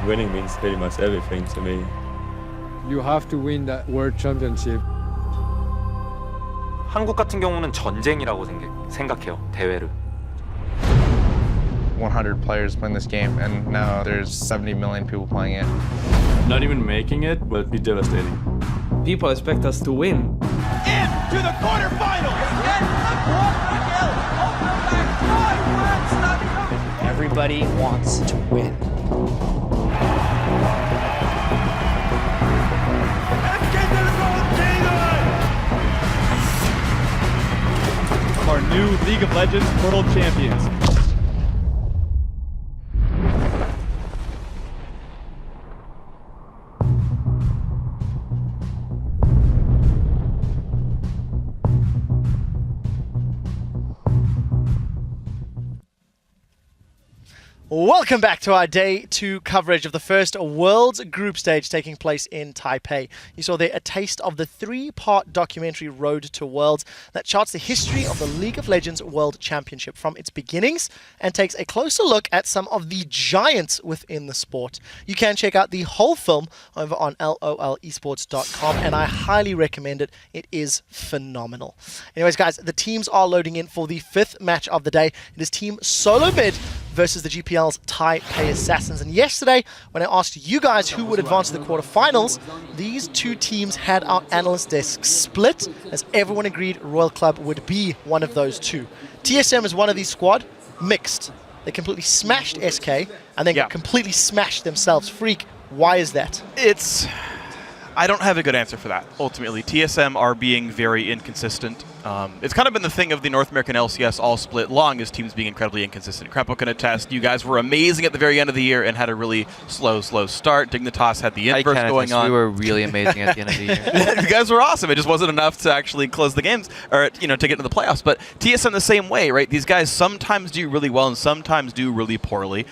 winning means pretty much everything to me. You have to win the World Championship. 한국 같은 경우는 전쟁이라고 생각해요, 대회를. 100 players playing this game, and now there's 70 million people playing it. Not even making it would be devastating. People expect us to win. Into the quarterfinals! Everybody wants to win. Our new League of Legends World Champions. Welcome back to our Day 2 coverage of the first World's Group Stage taking place in Taipei. You saw there a taste of the 3-part documentary Road to Worlds that charts the history of the League of Legends World Championship from its beginnings and takes a closer look at some of the giants within the sport. You can check out the whole film over on lolesports.com, and I highly recommend it. It is phenomenal. Anyways, guys, the teams are loading in for the 5th match of the day. It is TeamSoloMid versus the GPL's Taipei Assassins. And yesterday, when I asked you guys who would advance to the quarterfinals, these two teams had our analyst desk split, as everyone agreed Royal Club would be one of those two. TSM is one of these squad, mixed. They completely smashed SK, and then completely smashed themselves. Freak, why is that? I don't have a good answer for that, ultimately. TSM are being very inconsistent. It's kind of been the thing of the North American LCS all split long, as teams being incredibly inconsistent. Krepo can attest, you guys were amazing at the very end of the year and had a really slow start. Dignitas had the inverse going on. We were really amazing at the end of the year. You guys were awesome. It just wasn't enough to actually close the games, or to get into the playoffs. But TSM the same way, right? These guys sometimes do really well and sometimes do really poorly.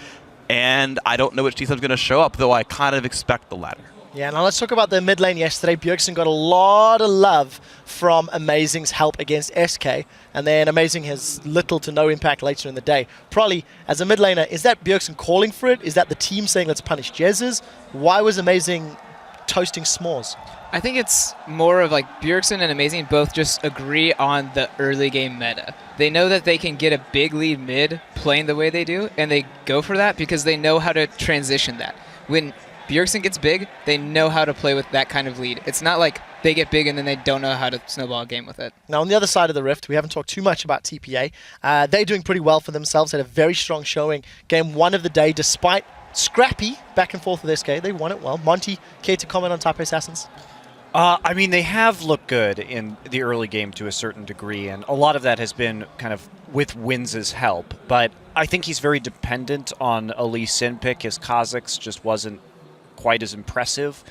And I don't know which TSM's going to show up, though I kind of expect the latter. Yeah, now let's talk about the mid lane yesterday. Bjergsen got a lot of love from Amazing's help against SK, and then Amazing has little to no impact later in the day. Probably, as a mid laner, is that Bjergsen calling for it? Is that the team saying let's punish Jezzes? Why was Amazing toasting S'mores? I think it's more of like Bjergsen and Amazing both just agree on the early game meta. They know that they can get a big lead mid playing the way they do, and they go for that because they know how to transition that. When Bjergsen gets big, they know how to play with that kind of lead. It's not like they get big and then they don't know how to snowball a game with it. Now, on the other side of the rift, we haven't talked too much about TPA. They're doing pretty well for themselves, had a very strong showing. Game 1 of the day, despite scrappy back and forth with SK, they won it well. Monty, care to comment on Taipei Assassins? I mean, they have looked good in the early game to a certain degree, and a lot of that has been kind of with Wins' help. But I think he's very dependent on a Lee Sin pick. His Kha'Zix just wasn't quite as impressive.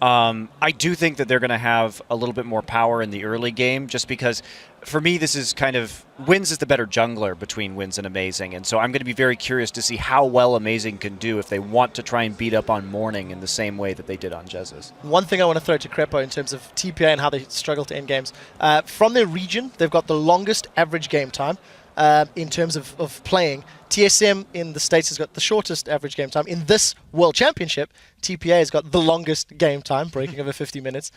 I do think that they're going to have a little bit more power in the early game, just because for me this is kind of Wins is the better jungler between Wins and Amazing, and so I'm going to be very curious to see how well Amazing can do if they want to try and beat up on Morning in the same way that they did on Jezzes. One thing I want to throw to Krepo in terms of TPA and how they struggle to end games. From their region, they've got the longest average game time in terms of playing. TSM in the States has got the shortest average game time. In this World Championship, TPA has got the longest game time, breaking over 50 minutes.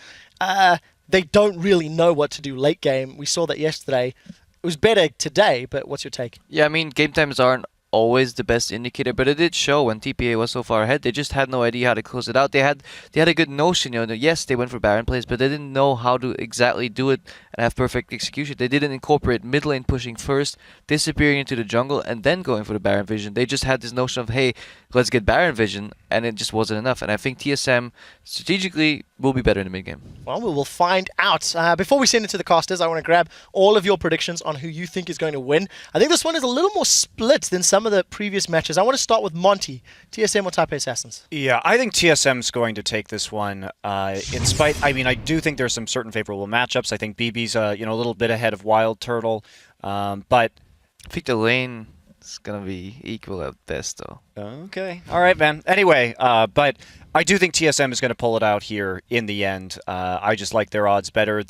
They don't really know what to do late game. We saw that yesterday. It was better today, but what's your take? Yeah, I mean, game times aren't always the best indicator, but it did show when TPA was so far ahead. They just had no idea how to close it out. They had a good notion, yes, they went for Baron plays, but they didn't know how to exactly do it and have perfect execution. They didn't incorporate mid lane pushing first, disappearing into the jungle, and then going for the Baron vision. They just had this notion of, hey, let's get Baron vision, and it just wasn't enough. And I think TSM strategically will be better in the mid game. Well, we will find out. Before we send it to the casters, I want to grab all of your predictions on who you think is going to win. I think this one is a little more split than some of the previous matches. I want to start with Monty. TSM or Taipei Assassins? Yeah, I think TSM's going to take this one. In spite, I mean, I do think there's some certain favorable matchups. I think BB's a little bit ahead of Wild Turtle, but I think the lane is gonna be equal at best, though. Okay, all right, man. Anyway, but I do think TSM is going to pull it out here in the end. I just like their odds better.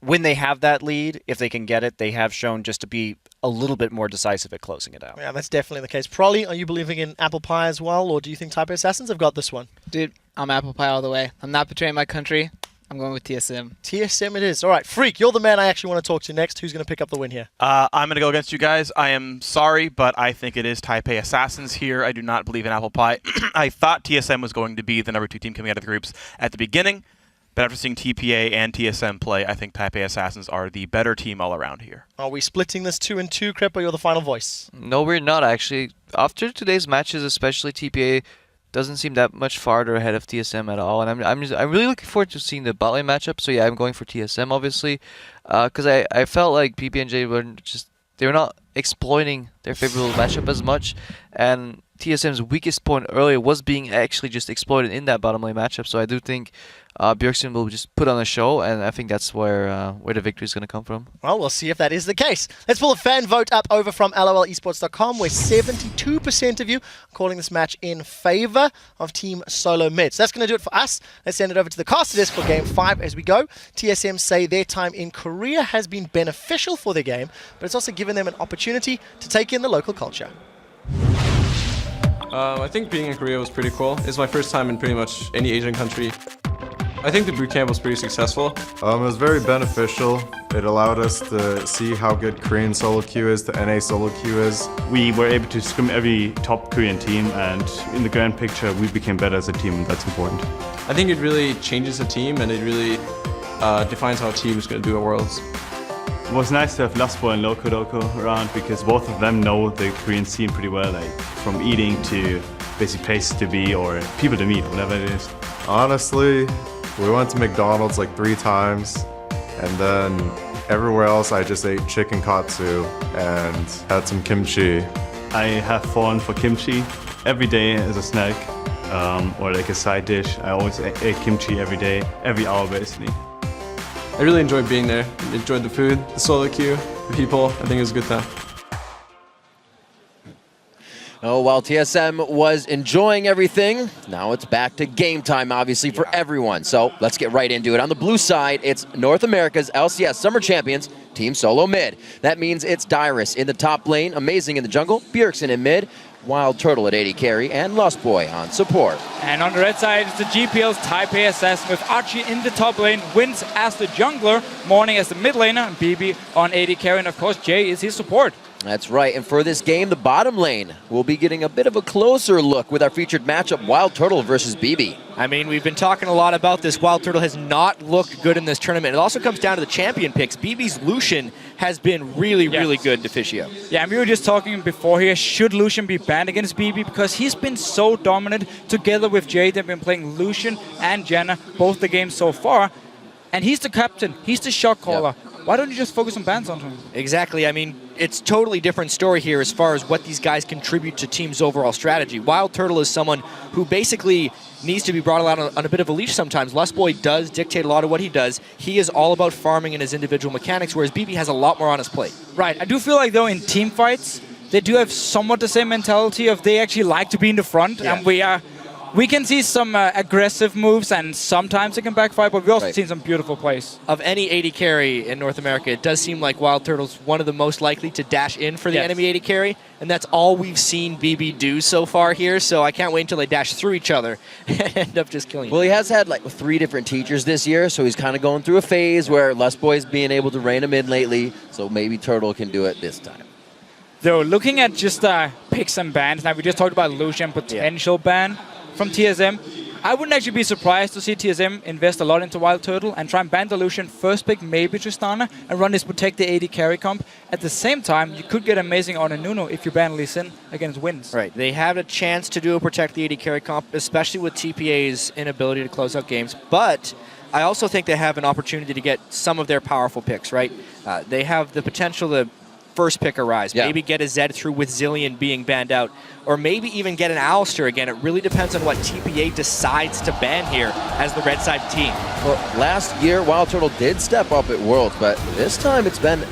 When they have that lead, if they can get it, they have shown just to be a little bit more decisive at closing it out. Yeah, that's definitely the case. Prolly, are you believing in Apple Pie as well, or do you think Taipei Assassins have got this one? Dude, I'm Apple Pie all the way. I'm not betraying my country. I'm going with TSM. TSM it is. All right, Freak, you're the man I actually want to talk to next. Who's going to pick up the win here? I'm going to go against you guys. I am sorry, but I think it is Taipei Assassins here. I do not believe in Apple Pie. I thought TSM was going to be the number 2 team coming out of the groups at the beginning, but after seeing TPA and TSM play, I think Taipei Assassins are the better team all around here. Are we splitting this 2-2? Crepo, you're the final voice. No, we're not actually. After today's matches, especially TPA doesn't seem that much farther ahead of TSM at all, and I'm really looking forward to seeing the bot lane matchup. So yeah, I'm going for TSM obviously, because I felt like PPNJ were not exploiting their favorable matchup as much, and TSM's weakest point earlier was being actually just exploited in that bottom lane matchup. So I do think Bjergsen will just put on a show, and I think that's where the victory is going to come from. Well, we'll see if that is the case. Let's pull a fan vote up over from lolesports.com, where 72% of you are calling this match in favor of TeamSoloMid. So that's going to do it for us. Let's send it over to the caster desk for Game 5 as we go. TSM say their time in Korea has been beneficial for their game, but it's also given them an opportunity to take in the local culture. I think being in Korea was pretty cool. It's my first time in pretty much any Asian country. I think the bootcamp was pretty successful. It was very beneficial. It allowed us to see how good Korean solo queue is, the NA solo queue is. We were able to scrim every top Korean team, and in the grand picture, we became better as a team, and that's important. I think it really changes a team, and it really defines how a team is going to do at Worlds. It was nice to have Laspo and Loco around, because both of them know the Korean scene pretty well, like from eating to basic places to be or people to meet, whatever it is. Honestly, we went to McDonald's like 3 times, and then everywhere else I just ate chicken katsu and had some kimchi. I have fallen for kimchi every day as a snack, or like a side dish. I always ate kimchi every day, every hour basically. I really enjoyed being there. Enjoyed the food, the solo queue, the people. I think it was a good time. Oh, while TSM was enjoying everything, now it's back to game time, obviously, for everyone. So let's get right into it. On the blue side, it's North America's LCS Summer Champions, TeamSoloMid. That means it's Dyrus in the top lane, Amazing in the jungle, Bjergsen in mid, Wild Turtle at AD carry, and Lost Boy on support. And on the red side, it's the GPL's Taipei Assassin with Archie in the top lane, Wins as the jungler, Morning as the mid laner, and BB on AD carry, and of course Jay is his support. That's right, and for this game, the bottom lane will be getting a bit of a closer look with our featured matchup, Wild Turtle versus BB. I mean, we've been talking a lot about this. Wild Turtle has not looked good in this tournament. It also comes down to the champion picks. BB's Lucian has been really good to Fischio. Yeah, and we were just talking before here, should Lucian be banned against BB? Because he's been so dominant together with Jay. They've been playing Lucian and Janna both the games so far. And he's the captain, he's the shot caller. Yep. Why don't you just focus on bans on him? Exactly. I mean, it's totally different story here as far as what these guys contribute to team's overall strategy. Wild Turtle is someone who basically needs to be brought out on a bit of a leash sometimes. Lustboy does dictate a lot of what he does. He is all about farming in his individual mechanics, whereas BB has a lot more on his plate. Right. I do feel like, though, in team fights, they do have somewhat the same mentality of they actually like to be in the front, and we can see some aggressive moves, and sometimes it can backfire, but we've also seen some beautiful plays. Of any AD carry in North America, it does seem like Wild Turtle's one of the most likely to dash in for the enemy AD carry, and that's all we've seen BB do so far here, so I can't wait until they dash through each other and end up just killing you. Well, he has had like 3 different teachers this year, so he's kind of going through a phase where Lustboy's being able to rein him in lately, so maybe Turtle can do it this time. Though, looking at just picks and bans, now we just talked about Lucian potential ban from TSM. I wouldn't actually be surprised to see TSM invest a lot into Wild Turtle and try and ban the Lucian, first pick maybe Tristana, and run this Protect the AD carry comp. At the same time, you could get Amazing on a Nuno if you ban Lee Sin against Wins. Right, they have a chance to do a Protect the AD carry comp, especially with TPA's inability to close out games, but I also think they have an opportunity to get some of their powerful picks, right? They have the potential to first pick a Rise, maybe get a Zed through with Zillion being banned out, or maybe even get an Alistair again. It really depends on what TPA decides to ban here as the red side team. Well, last year, Wild Turtle did step up at Worlds, but this time it's been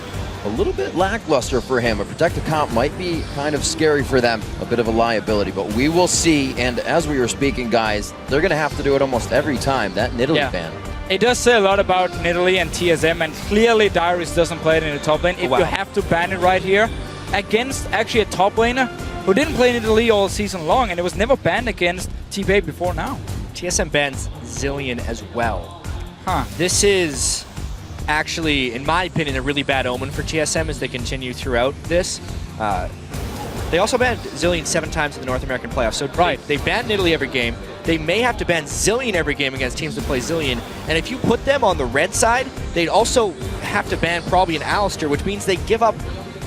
a little bit lackluster for him. A protected comp might be kind of scary for them, a bit of a liability, but we will see. And as we were speaking, guys, they're going to have to do it almost every time, that Nidalee ban. It does say a lot about Nidalee and TSM, and clearly Dyrus doesn't play it in the top lane. If you have to ban it right here against actually a top laner who didn't play Nidalee all season long, and it was never banned against TPA before now. TSM bans Zillion as well. Huh. This is actually, in my opinion, a really bad omen for TSM as they continue throughout this. They also banned Zillion 7 times in the North American playoffs. So they banned Nidalee every game. They may have to ban Zillion every game against teams that play Zillion. And if you put them on the red side, they'd also have to ban probably an Alistar, which means they give up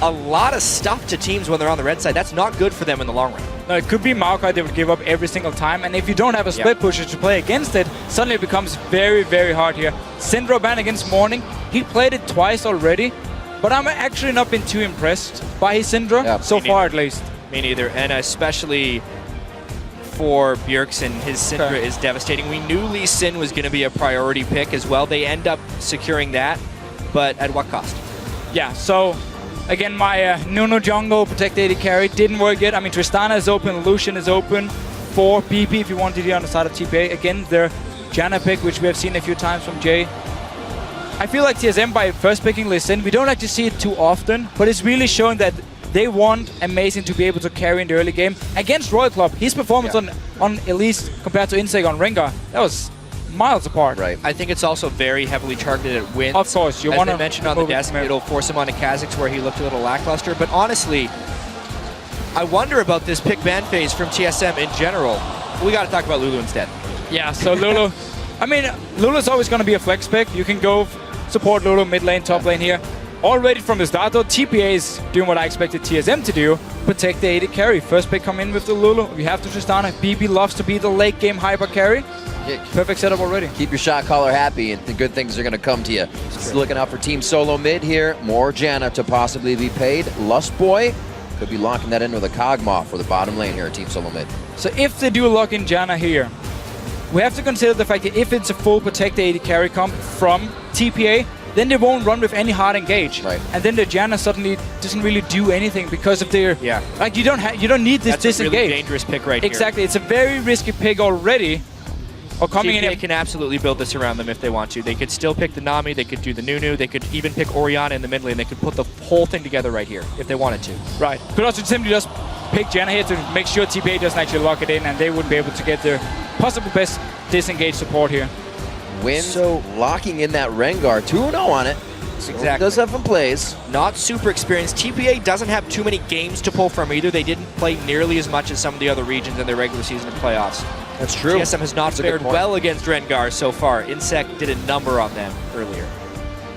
a lot of stuff to teams when they're on the red side. That's not good for them in the long run. No, it could be Maokai they would give up every single time, and if you don't have a split pusher to play against it, suddenly it becomes very, very hard here. Syndra ban against Morning, he played it twice already, but I'm actually not been too impressed by his Syndra, so far at least. Me neither, and especially for Bjergsen, his Syndra is devastating. We knew Lee Sin was going to be a priority pick as well. They end up securing that, but at what cost? Yeah, so again, my Nunu jungle protect AD carry didn't work yet. I mean, Tristana is open, Lucian is open for BP if you want to do on the side of TPA. Again, their Janna pick, which we have seen a few times from Jay. I feel like TSM, by first picking Lee Sin, we don't like to see it too often, but it's really showing that they want Amazing to be able to carry in the early game. Against Royal Club, his performance on Elise compared to Inseg on Rengar, that was miles apart. Right. I think it's also very heavily targeted at wins. Of course, you want to mention on the desk, it'll force him onto Kha'Zix where he looked a little lackluster. But honestly, I wonder about this pick ban phase from TSM in general. We got to talk about Lulu instead. Yeah, so Lulu, I mean, Lulu's always going to be a flex pick. You can go support Lulu mid lane, top lane here. Already from the start though, TPA is doing what I expected TSM to do, protect the AD carry. First pick come in with the Lulu. We have to Tristana. BB loves to be the late game hyper carry. Perfect setup already. Keep your shot caller happy and the good things are going to come to you. Just looking out for TeamSoloMid here. More Janna to possibly be paid. Lustboy could be locking that in with a Kog'Maw for the bottom lane here at TeamSoloMid. So if they do lock in Janna here, we have to consider the fact that if it's a full protect AD carry comp from TPA, then they won't run with any hard engage. Right. And then the Janna suddenly doesn't really do anything because of their... Yeah. Like, you don't need this disengage. That's a really dangerous pick right here. Exactly. It's a very risky pick already. Or coming TPA in... can absolutely build this around them if they want to. They could still pick the Nami, they could do the Nunu, they could even pick Orianna in the mid lane. They could put the whole thing together right here if they wanted to. Right. Could also simply just pick Janna here to make sure TPA doesn't actually lock it in, and they would be able to get their possible best disengage support here. Wins locking in that Rengar. 2-0 on it. So exactly. Does have some plays. Not super experienced. TPA doesn't have too many games to pull from either. They didn't play nearly as much as some of the other regions in their regular season and playoffs. That's true. TSM has not fared well against Rengar so far. Insect did a number on them earlier.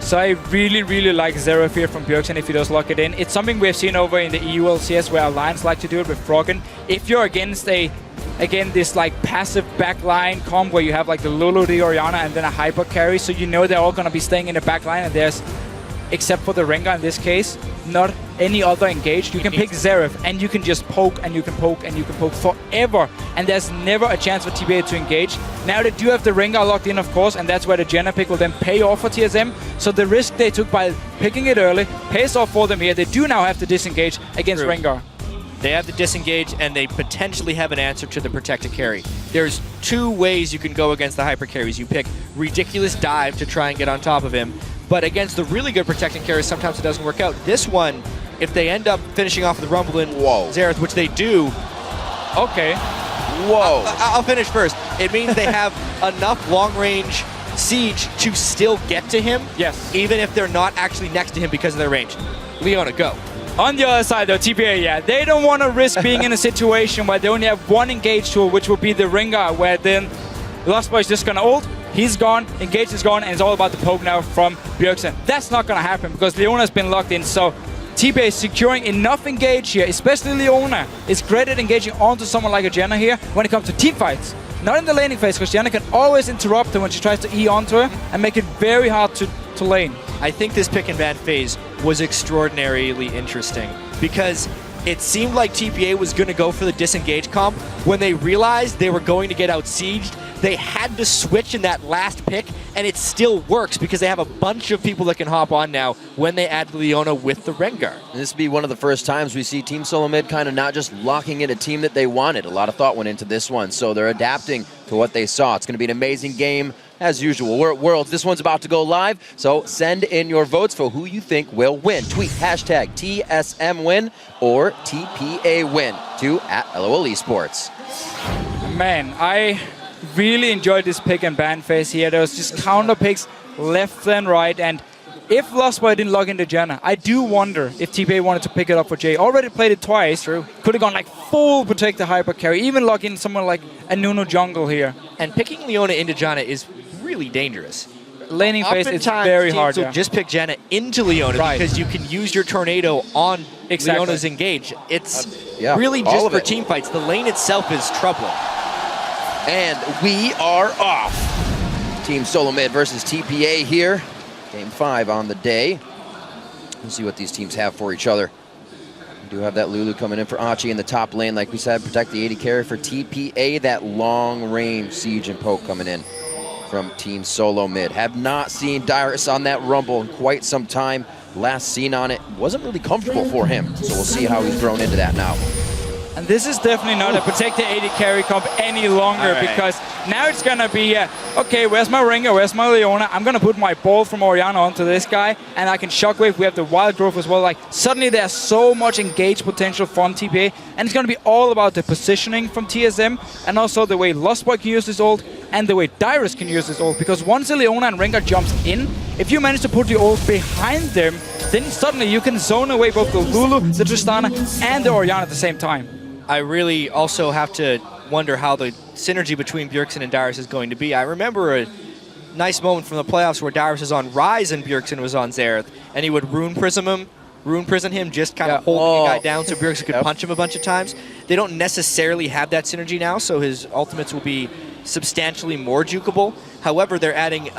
So I really, really like Xerath here from Bjergsen if he does lock it in. It's something we've seen over in the EU LCS where Alliance like to do it with Froggen. If you're against this like passive backline comp where you have like the Lulu, the Orianna, and then a hyper carry, so you know they're all going to be staying in the backline, and there's, except for the Rengar in this case, not any other engaged. You can pick Xerath and you can just poke and you can poke and you can poke forever, and there's never a chance for TPA to engage. Now they do have the Rengar locked in, of course, and that's where the Janna pick will then pay off for TSM. So the risk they took by picking it early pays off for them here. They do now have to disengage against Rengar. They have to disengage, and they potentially have an answer to the protected carry. There's two ways you can go against the hyper carries. You pick ridiculous dive to try and get on top of him, but against the really good protecting carries, sometimes it doesn't work out. This one, if they end up finishing off with Rumble and Xerath, which they do... Okay. Whoa. I'll finish first. It means they have enough long-range siege to still get to him, yes, even if they're not actually next to him because of their range. Leona, go. On the other side though, TPA, yeah, they don't want to risk being in a situation where they only have one engage tool, which will be the Rengar, where then Lustboy is just going to ult, he's gone, engage is gone, and it's all about the poke now from Bjergsen. That's not going to happen because Leona's been locked in, so TPA is securing enough engage here, especially Leona is great at engaging onto someone like a Janna here when it comes to team fights. Not in the laning phase, because Janna can always interrupt her when she tries to E onto her and make it very hard to lane. I think this pick and ban phase was extraordinarily interesting because it seemed like TPA was going to go for the disengage comp. When they realized they were going to get out-sieged, they had to switch in that last pick, and it still works because they have a bunch of people that can hop on now when they add Leona with the Rengar. And this will be one of the first times we see TeamSoloMid kind of not just locking in a team that they wanted. A lot of thought went into this one, so they're adapting to what they saw. It's going to be an amazing game as usual. We're at Worlds. This one's about to go live, so send in your votes for who you think will win. Tweet hashtag TSM win or TPA win to @LOL Esports. Man, I really enjoyed this pick and ban phase here. There was just counter picks left and right, and if Lostboy didn't log into Janna, I do wonder if TPA wanted to pick it up for Jay. Already played it twice. True. Could have gone like full protect the hyper carry, even log in someone like a Nuno jungle here. And picking Leona into Janna is really dangerous. Laning phase is very hard. So just pick Janna into Leona because you can use your tornado on Leona's engage. It's really just for team fights. The lane itself is troubling. And we are off. TeamSoloMid versus TPA here. Game 5 on the day. We'll see what these teams have for each other. We do have that Lulu coming in for Achi in the top lane. Like we said, protect the AD carry for TPA. That long-range siege and poke coming in from TeamSoloMid. Have not seen Dyrus on that Rumble in quite some time. Last seen on it wasn't really comfortable for him. So we'll see how he's grown into that now. And this is definitely not a protect the AD carry comp any longer because now it's going to be, okay, where's my Ringer, where's my Leona? I'm going to put my ball from Orianna onto this guy and I can shockwave. We have the wild growth as well. Like suddenly there's so much engaged potential from TPA and it's going to be all about the positioning from TSM and also the way Lostboy can use his ult and the way Dyrus can use his ult because once the Leona and Ringer jumps in, if you manage to put your ult behind them, then suddenly you can zone away both the Lulu, the Tristana, and the Orianna at the same time. I really also have to wonder how the synergy between Bjergsen and Dyrus is going to be. I remember a nice moment from the playoffs where Dyrus was on Ryze and Bjergsen was on Xerath, and he would rune prison him, just kind of holding the guy down so Bjergsen could punch him a bunch of times. They don't necessarily have that synergy now, so his ultimates will be substantially more jukeable. However, they're adding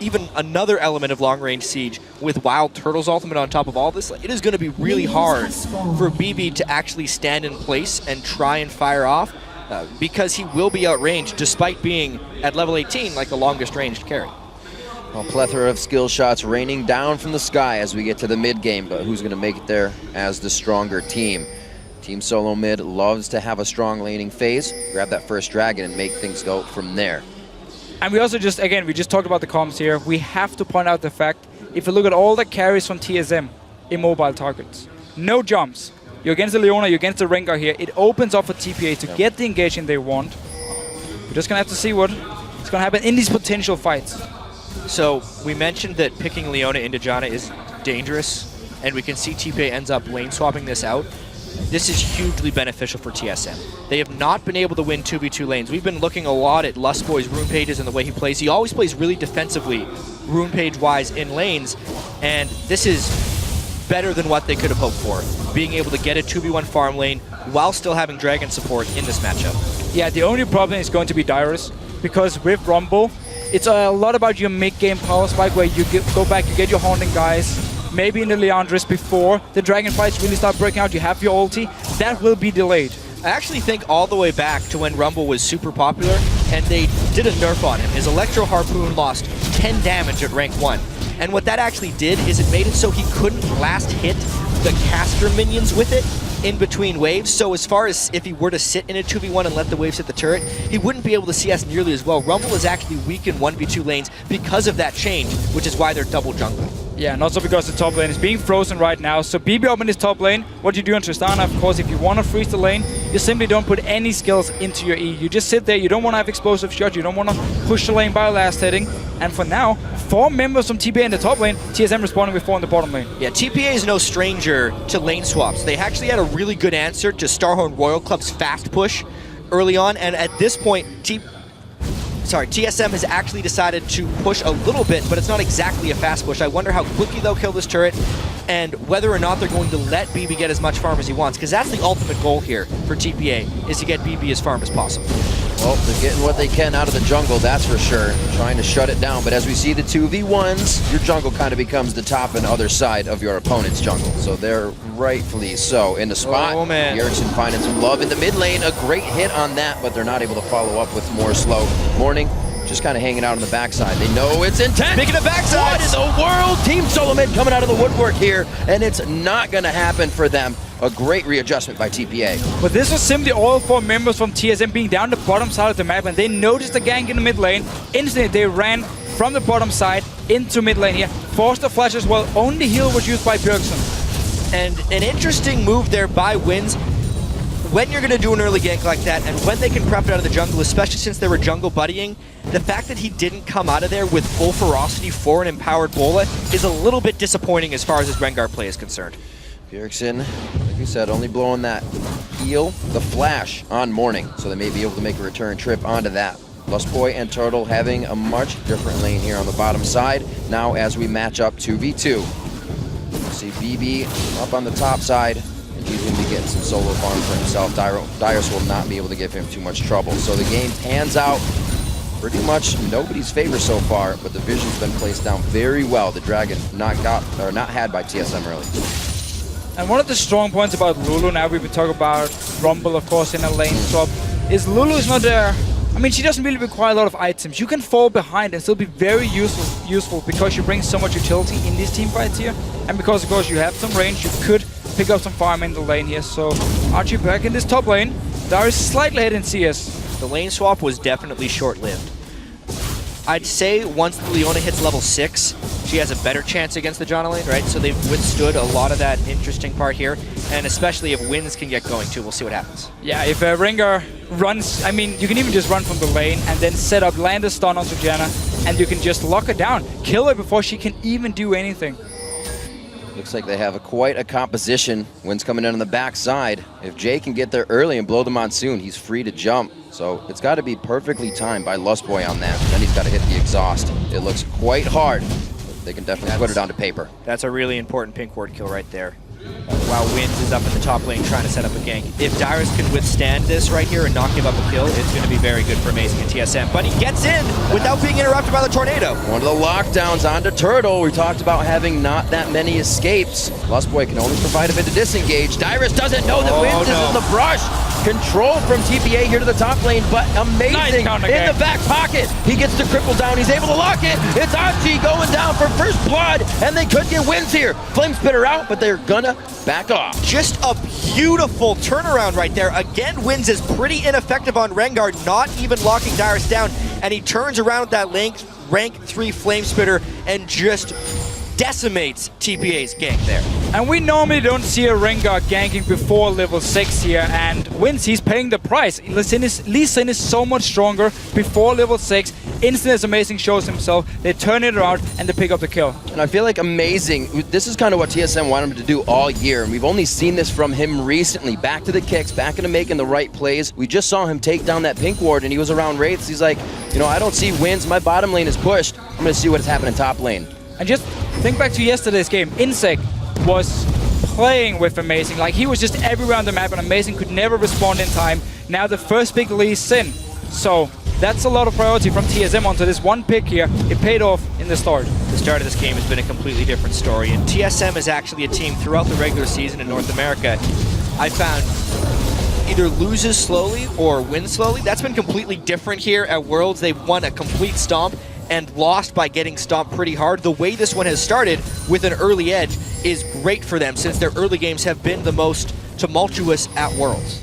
even another element of long-range siege with Wild Turtle's ultimate on top of all this. It is going to be really hard for BB to actually stand in place and try and fire off because he will be outranged despite being at level 18 like the longest ranged carry. A plethora of skill shots raining down from the sky as we get to the mid game, but who's going to make it there as the stronger team? TeamSoloMid loves to have a strong laning phase, grab that first dragon and make things go from there. And we also just, again, we just talked about the comms here. We have to point out the fact, if you look at all the carries from TSM, immobile targets. No jumps. You're against the Leona, you're against the Rengar here. It opens up for TPA to get the engagement they want. We're just going to have to see what is going to happen in these potential fights. So we mentioned that picking Leona into Janna is dangerous, and we can see TPA ends up lane swapping this out. This is hugely beneficial for TSM. They have not been able to win 2v2 lanes. We've been looking a lot at Lustboy's rune pages and the way he plays. He always plays really defensively, rune page-wise, in lanes, and this is better than what they could have hoped for, being able to get a 2v1 farm lane while still having Dragon support in this matchup. Yeah, the only problem is going to be Dyrus, because with Rumble, it's a lot about your mid-game power spike where you go back, you get your haunting guys, maybe in the Leandris before the Dragon fights really start breaking out, you have your ulti, that will be delayed. I actually think all the way back to when Rumble was super popular and they did a nerf on him. His Electro Harpoon lost 10 damage at rank 1. And what that actually did is it made it so he couldn't last hit the caster minions with it in between waves. So as far as if he were to sit in a 2v1 and let the waves hit the turret, he wouldn't be able to CS nearly as well. Rumble is actually weak in 1v2 lanes because of that change, which is why they're double jungling. Yeah, and also because the top lane is being frozen right now. So BB up in his top lane, what you do in Tristana, of course, if you want to freeze the lane, you simply don't put any skills into your E. You just sit there, you don't want to have explosive shots, you don't want to push the lane by last hitting. And for now, 4 members from TPA in the top lane, TSM responding with 4 in the bottom lane. Yeah, TPA is no stranger to lane swaps. They actually had a really good answer to Starhorn Royal Club's fast push early on, and at this point, TSM has actually decided to push a little bit, but it's not exactly a fast push. I wonder how quickly they'll kill this turret and whether or not they're going to let BB get as much farm as he wants, because that's the ultimate goal here for TPA, is to get BB as farm as possible. Well, they're getting what they can out of the jungle, that's for sure. Trying to shut it down, but as we see the 2v1s, your jungle kind of becomes the top and other side of your opponent's jungle. So they're rightfully so in the spot. Oh, man. Bjergsen finding some love in the mid lane. A great hit on that, but they're not able to follow up with more slow. Morning, just kind of hanging out on the backside. They know it's intense. Speaking of backsides, what in the world? TeamSoloMid coming out of the woodwork here, and it's not going to happen for them. A great readjustment by TPA. But this was simply all 4 members from TSM being down the bottom side of the map, and they noticed the gank in the mid lane. Instantly, they ran from the bottom side into mid lane here. Forced the flash as well. Only heal was used by Bjergsen. And an interesting move there by Wins. When you're going to do an early gank like that, and when they can prep it out of the jungle, especially since they were jungle buddying, the fact that he didn't come out of there with full ferocity for an empowered Bola is a little bit disappointing as far as his Rengar play is concerned. Bjergsen, like you said, only blowing that heal, the flash on Morning, so they may be able to make a return trip onto that. Lustboy and Turtle having a much different lane here on the bottom side. Now as we match up 2v2. We'll see BB up on the top side. He's going to be getting some solo farm for himself. Dyrus will not be able to give him too much trouble. So the game pans out pretty much nobody's favor so far, but the vision's been placed down very well. The Dragon not had by TSM early. And one of the strong points about Lulu, now we've been talking about Rumble, of course, in a lane swap, is Lulu is not there. I mean, she doesn't really require a lot of items. You can fall behind and still be very useful because you bring so much utility in these team fights here. And because, of course, you have some range, you could pick up some farm in the lane here. So Archie back in this top lane. Darius slightly ahead in CS. The lane swap was definitely short-lived. I'd say once Leona hits level 6, she has a better chance against the Janna lane, right? So they've withstood a lot of that interesting part here. And especially if Wins can get going too, we'll see what happens. Yeah, if Rengar runs, I mean, you can even just run from the lane and then set up, land a stun onto Janna, and you can just lock her down, kill her before she can even do anything. Looks like they have quite a composition. Wins coming in on the backside. If Jay can get there early and blow the Monsoon, he's free to jump. So it's got to be perfectly timed by Lustboy on that. Then he's got to hit the exhaust. It looks quite hard, but they can definitely put it onto paper. That's a really important pink ward kill right there. While Wins is up in the top lane trying to set up a gank. If Dyrus can withstand this right here and not give up a kill, it's going to be very good for Amazing and TSM. But he gets in without being interrupted by the tornado. One of the lockdowns onto Turtle. We talked about having not that many escapes. Lustboy can only provide a bit of disengage. Dyrus doesn't know that Wins is in the brush. Control from TPA here to the top lane, but Amazing in the back pocket. He gets the cripple down. He's able to lock it. It's Archie going down for first blood, and they could get Wins here. Flame Spitter out, but they're gonna back off. Just a beautiful turnaround right there. Again, Wins is pretty ineffective on Rengar, not even locking Dyrus down, and he turns around that rank 3 Flame Spitter and just decimates TPA's gank there. And we normally don't see a Rengar ganking before level 6 here, and Wins, he's paying the price. Lee Sin is so much stronger before level 6. Instant as Amazing shows himself, they turn it around and they pick up the kill. And I feel like Amazing, this is kind of what TSM wanted him to do all year, and we've only seen this from him recently. Back to the kicks, back into making the right plays. We just saw him take down that pink ward, and he was around Wraiths. He's like, you know, I don't see Wins, my bottom lane is pushed. I'm going to see what's happening top lane. And just think back to yesterday's game. Insect was playing with Amazing. Like, he was just everywhere on the map, and Amazing could never respond in time. Now the first pick Lee Sin. So that's a lot of priority from TSM onto this one pick here. It paid off in the start. The start of this game has been a completely different story, and TSM is actually a team throughout the regular season in North America I found either loses slowly or wins slowly. That's been completely different here at Worlds. They've won a complete stomp and lost by getting stomped pretty hard. The way this one has started with an early edge is great for them, since their early games have been the most tumultuous at Worlds.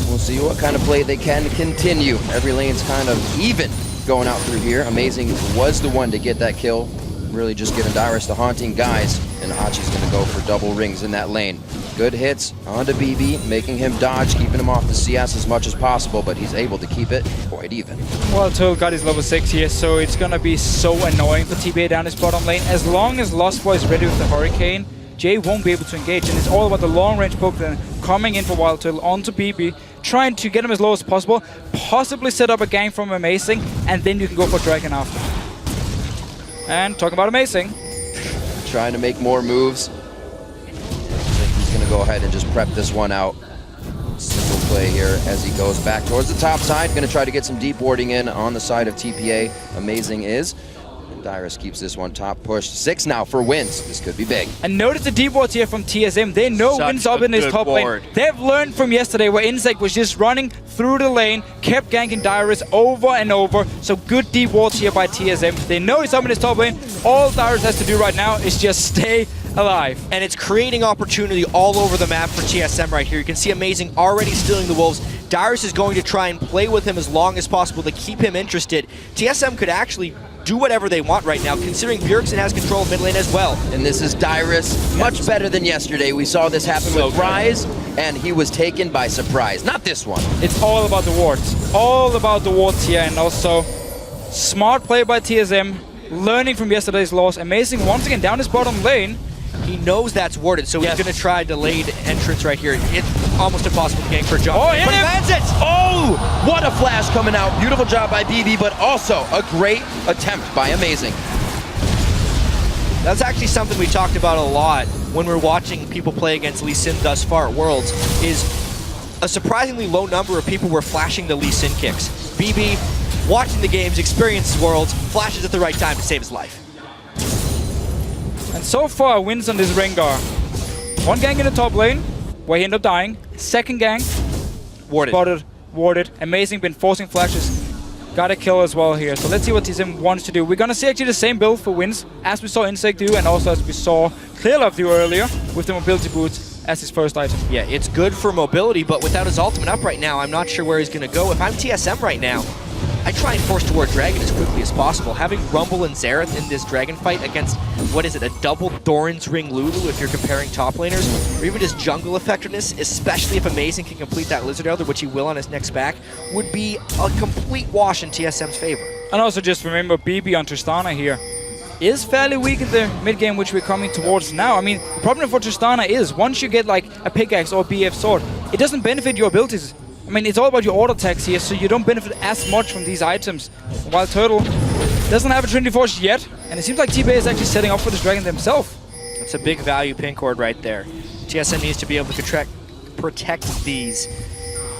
We'll see what kind of play they can continue. Every lane's kind of even going out through here. Amazing was the one to get that kill, really just giving Dyrus the haunting guys, and Hachi's going to go for double rings in that lane. Good hits onto BB, making him dodge, keeping him off the CS as much as possible, but he's able to keep it quite even. Well, Turtle got his level 6 here, so it's gonna be so annoying for TPA down his bottom lane. As long as Lustboy is ready with the Hurricane, Jay won't be able to engage, and it's all about the long-range poke then coming in for Wild Turtle onto BB, trying to get him as low as possible, possibly set up a gank from Amazing, and then you can go for Dragon after. And talking about Amazing. Trying to make more moves. He's going to go ahead and just prep this one out. Simple play here as he goes back towards the top side. Going to try to get some deep warding in on the side of TPA. Amazing is. And Dyrus keeps this one top pushed. 6 now for Wins. This could be big. And notice the deep wards here from TSM. They know Wins up in his top lane. They've learned from yesterday where Insect was just running through the lane, kept ganking Dyrus over and over. So good deep wards here by TSM. They know he's up in his top lane. All Dyrus has to do right now is just stay alive. And it's creating opportunity all over the map for TSM right here. You can see Amazing already stealing the Wolves. Dyrus is going to try and play with him as long as possible to keep him interested. TSM could actually do whatever they want right now, considering Bjergsen has control of mid lane as well. And this is Dyrus, much better than yesterday. We saw this happen with Rise, and he was taken by surprise. Not this one. It's all about the wards. All about the wards here, and also smart play by TSM, learning from yesterday's loss. Amazing once again down his bottom lane. He knows that's warded, so he's going to try delayed entrance right here. It's almost impossible to gank for a jump. Oh, but he lands it! Oh, what a flash coming out. Beautiful job by BB, but also a great attempt by Amazing. That's actually something we talked about a lot when we're watching people play against Lee Sin thus far at Worlds, is a surprisingly low number of people were flashing the Lee Sin kicks. BB, watching the games, experiences Worlds, flashes at the right time to save his life. And so far, wins on this Rengar. One gank in the top lane, where he ended up dying. Second gank, warded. Spotted, warded. Amazing, been forcing flashes. Got a kill as well here. So let's see what TSM wants to do. We're gonna see actually the same build for wins, as we saw Insect do, and also as we saw Clearlove do earlier, with the mobility boots as his first item. Yeah, it's good for mobility, but without his ultimate up right now, I'm not sure where he's gonna go. If I'm TSM right now, I try and force toward Dragon as quickly as possible. Having Rumble and Xerath in this Dragon fight against, what is it, a double Doran's Ring Lulu if you're comparing top laners, or even just jungle effectiveness, especially if Amazing can complete that Lizard Elder, which he will on his next back, would be a complete wash in TSM's favor. And also just remember, BB on Tristana here is fairly weak in the mid game, which we're coming towards now. I mean, the problem for Tristana is, once you get like a pickaxe or BF sword, it doesn't benefit your abilities. I mean, it's all about your auto attacks here, so you don't benefit as much from these items. While Turtle doesn't have a Trinity Force yet, and it seems like TPA is actually setting up for this Dragon themselves. That's a big value pink ward right there. TSM needs to be able to protect these.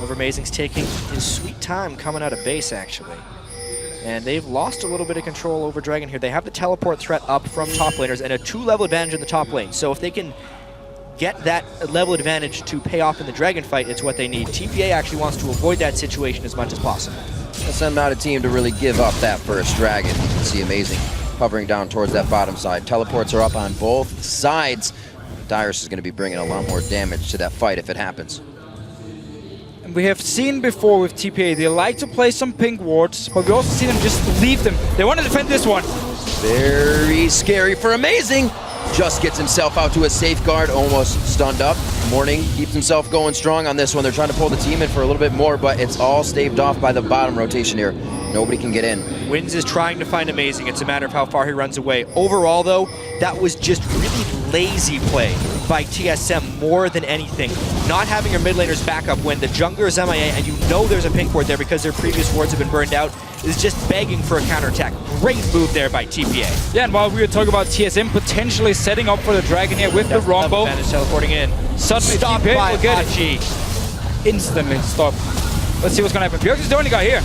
Over Amazing's taking his sweet time coming out of base, actually. And they've lost a little bit of control over Dragon here. They have the teleport threat up from top laners and a 2-level advantage in the top lane. So if they can get that level advantage to pay off in the Dragon fight, it's what they need. TPA actually wants to avoid that situation as much as possible. TSM not a team to really give up that first Dragon. You can see Amazing hovering down towards that bottom side. Teleports are up on both sides. Dyrus is going to be bringing a lot more damage to that fight if it happens. And we have seen before with TPA, they like to play some pink wards, but we also see them just leave them. They want to defend this one. Very scary for Amazing. Just gets himself out to a safeguard, almost stunned up. Morning keeps himself going strong on this one. They're trying to pull the team in for a little bit more, but it's all staved off by the bottom rotation here. Nobody can get in. Wins is trying to find Amazing. It's a matter of how far he runs away. Overall, though, that was just really lazy play by TSM more than anything. Not having your mid laners back up when the jungler is MIA and you know there's a pink ward there because their previous wards have been burned out is just begging for a counterattack. Great move there by TPA. Yeah, and while we were talking about TSM potentially setting up for the Dragon here with the Rombo, teleporting in. Suddenly Stop TPA will get Hachi. it. Instantly stop. Let's see what's going to happen. Bjergsen's the only guy here.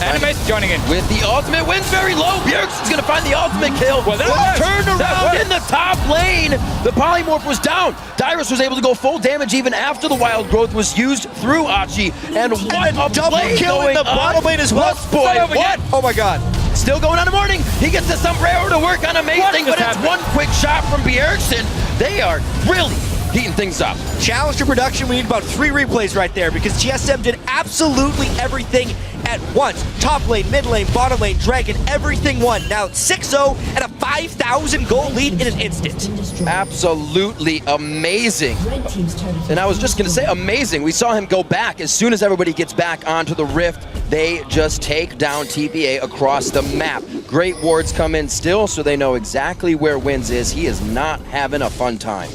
Animate joining in. With the ultimate, wins very low. Bjergsen's going to find the ultimate kill. Well, turned around in the top lane. The polymorph was down. Dyrus was able to go full damage even after the wild growth was used through Hachi. And what a double play kill in the bottom lane as well. What? Oh my god. Still going on the morning. He gets the sombrero to work on Amazing, but it's one quick shot from Bjergsen. They are really heating things up. Challenge to production, we need about 3 replays right there because TSM did absolutely everything at once. Top lane, mid lane, bottom lane, Dragon, everything won. Now it's 6-0 and a 5,000 goal lead in an instant. Absolutely amazing. And I was just going to say amazing. We saw him go back as soon as everybody gets back onto the Rift. They just take down TPA across the map. Great wards come in still, so they know exactly where Wins is. He is not having a fun time.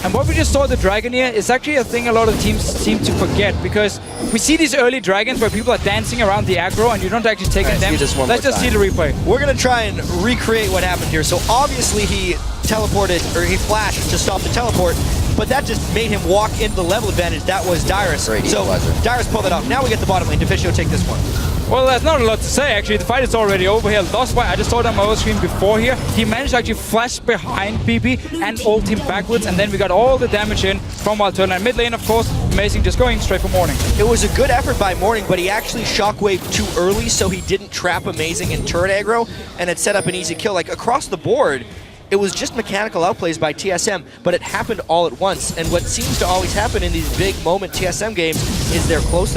And what we just saw the Dragon here is actually a thing a lot of teams seem to forget, because we see these early Dragons where people are dancing around the aggro and you don't actually take them. Let's just see the replay. We're going to try and recreate what happened here. So obviously he teleported, or he flashed to stop the teleport, but that just made him walk into the level advantage. That was Dyrus. So Dyrus pulled it off. Now we get the bottom lane. Deficio take this one. Well, there's not a lot to say, actually. The fight is already over here. Lost by, I just saw it on my other screen before here. He managed to actually flash behind BB and ult him backwards, and then we got all the damage in from Wild Turtle. And mid lane, of course, Amazing just going straight for Morning. It was a good effort by Morning, but he actually shockwaved too early, so he didn't trap Amazing in turret aggro, and it set up an easy kill. Like, across the board, it was just mechanical outplays by TSM, but it happened all at once. And what seems to always happen in these big moment TSM games is they're close,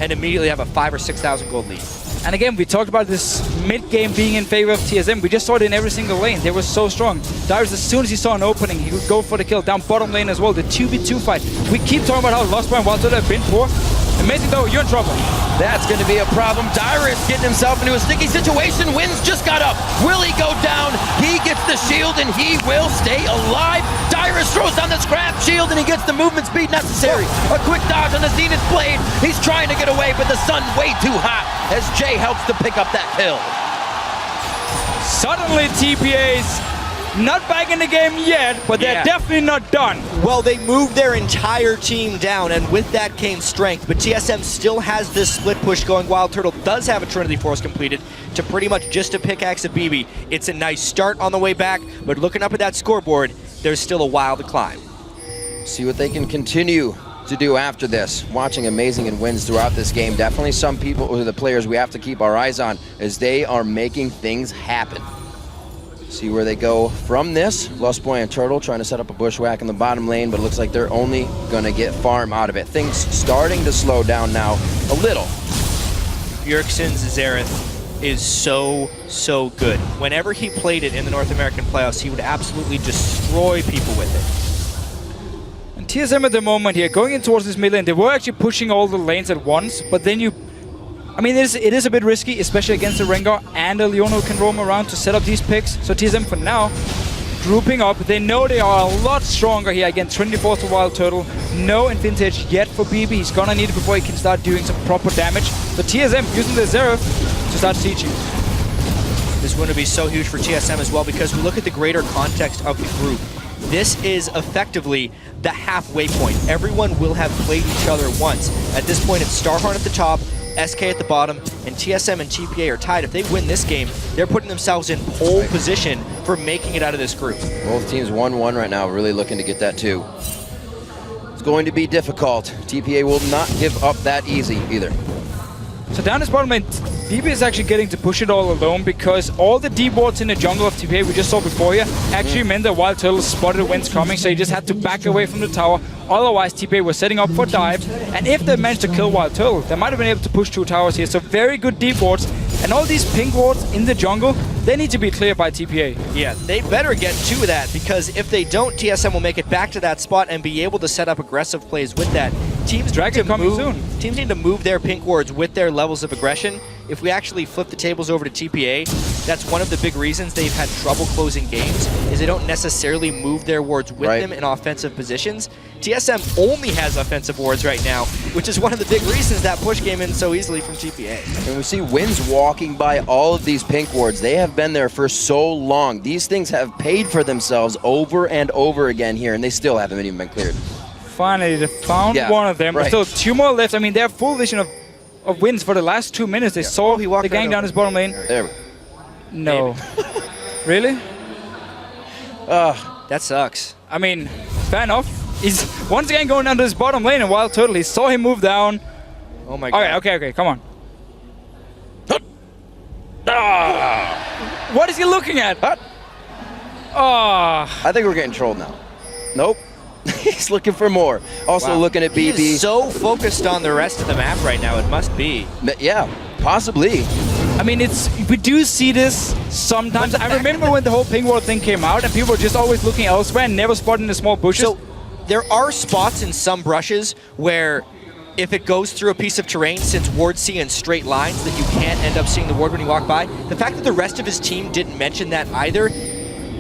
and immediately have a 5,000 or 6,000 gold lead. And again, we talked about this mid-game being in favor of TSM. We just saw it in every single lane. They were so strong. Darius, as soon as he saw an opening, he would go for the kill. Down bottom lane as well, the 2v2 fight. We keep talking about how Lost Boy and Wild Turtle have been poor. Amazing though, you're in trouble. That's going to be a problem. Darius getting himself into a sticky situation. Wins just got up. Will he go down? He gets the shield and he will stay alive. Darius throws down the scrap shield and he gets the movement speed necessary. A quick dodge on the Zenith blade. He's trying to get away, but the sun's way too hot as Jay helps to pick up that kill. Suddenly TPA's not back in the game yet, but they're definitely not done. Well, they moved their entire team down, and with that came strength. But TSM still has this split push going. Wild Turtle does have a Trinity Force completed to pretty much just a pickaxe of BB. It's a nice start on the way back, but looking up at that scoreboard, there's still a while to climb. See what they can continue to do after this. Watching Amazing and wins throughout this game. Definitely some people, or the players we have to keep our eyes on as they are making things happen. See where they go from this. Lost Boy and Turtle trying to set up a bushwhack in the bottom lane, but it looks like they're only gonna get farm out of it. Things starting to slow down now a little. Bjergsen's Xerath is so good. Whenever he played it in the North American playoffs, he would absolutely destroy people with it. And TSM at the moment here, going in towards this mid lane, they were actually pushing all the lanes at once, but then I mean, it is a bit risky, especially against a Rengar and a Leon who can roam around to set up these picks. So TSM for now, grouping up. They know they are a lot stronger here against Trinity Force to Wild Turtle. No Infinity Edge yet for BB. He's gonna need it before he can start doing some proper damage. So TSM using the Xerath to start sieging. This is going to be so huge for TSM as well, because we look at the greater context of the group. This is effectively the halfway point. Everyone will have played each other once. At this point, it's Starheart at the top, SK at the bottom, and TSM and TPA are tied. If they win this game, they're putting themselves in pole position for making it out of this group. Both teams 1-1 right now, really looking to get that too. It's going to be difficult. TPA will not give up that easy either. So down this bottom lane, BB is actually getting to push it all alone because all the deep wards in the jungle of TPA we just saw before here actually meant that Wild Turtle spotted Winds coming, so he just had to back away from the tower. Otherwise, TPA was setting up for dives, and if they managed to kill Wild Turtle, they might have been able to push 2 towers here. So very good deep wards, and all these pink wards in the jungle, they need to be cleared by TPA. Yeah, they better get to that, because if they don't, TSM will make it back to that spot and be able to set up aggressive plays with that. Teams need to move their pink wards with their levels of aggression. If we actually flip the tables over to TPA, that's one of the big reasons they've had trouble closing games, is they don't necessarily move their wards with them in offensive positions. TSM only has offensive wards right now, which is one of the big reasons that push came in so easily from TPA. And we see Winds walking by all of these pink wards. They have been there for so long. These things have paid for themselves over and over again here, and they still haven't even been cleared. Finally, they found one of them. There's still 2 more left. I mean, they have full vision of Winds for the last 2 minutes. They saw the gang down his bottom lane. There we go. No. Really? That sucks. I mean, fair enough. He's once again going down to his bottom lane, and Wild Turtle, he saw him move down. Oh my god. Okay, come on. What is he looking at? I think we're getting trolled now. Nope. He's looking for more. Also looking at BB. He is so focused on the rest of the map right now, it must be. Yeah, possibly. I mean, we do see this sometimes. I remember when the whole ping ward thing came out and people were just always looking elsewhere and never spotting the small bushes. So there are spots in some brushes where if it goes through a piece of terrain, since wards see in straight lines, that you can't end up seeing the ward when you walk by. The fact that the rest of his team didn't mention that either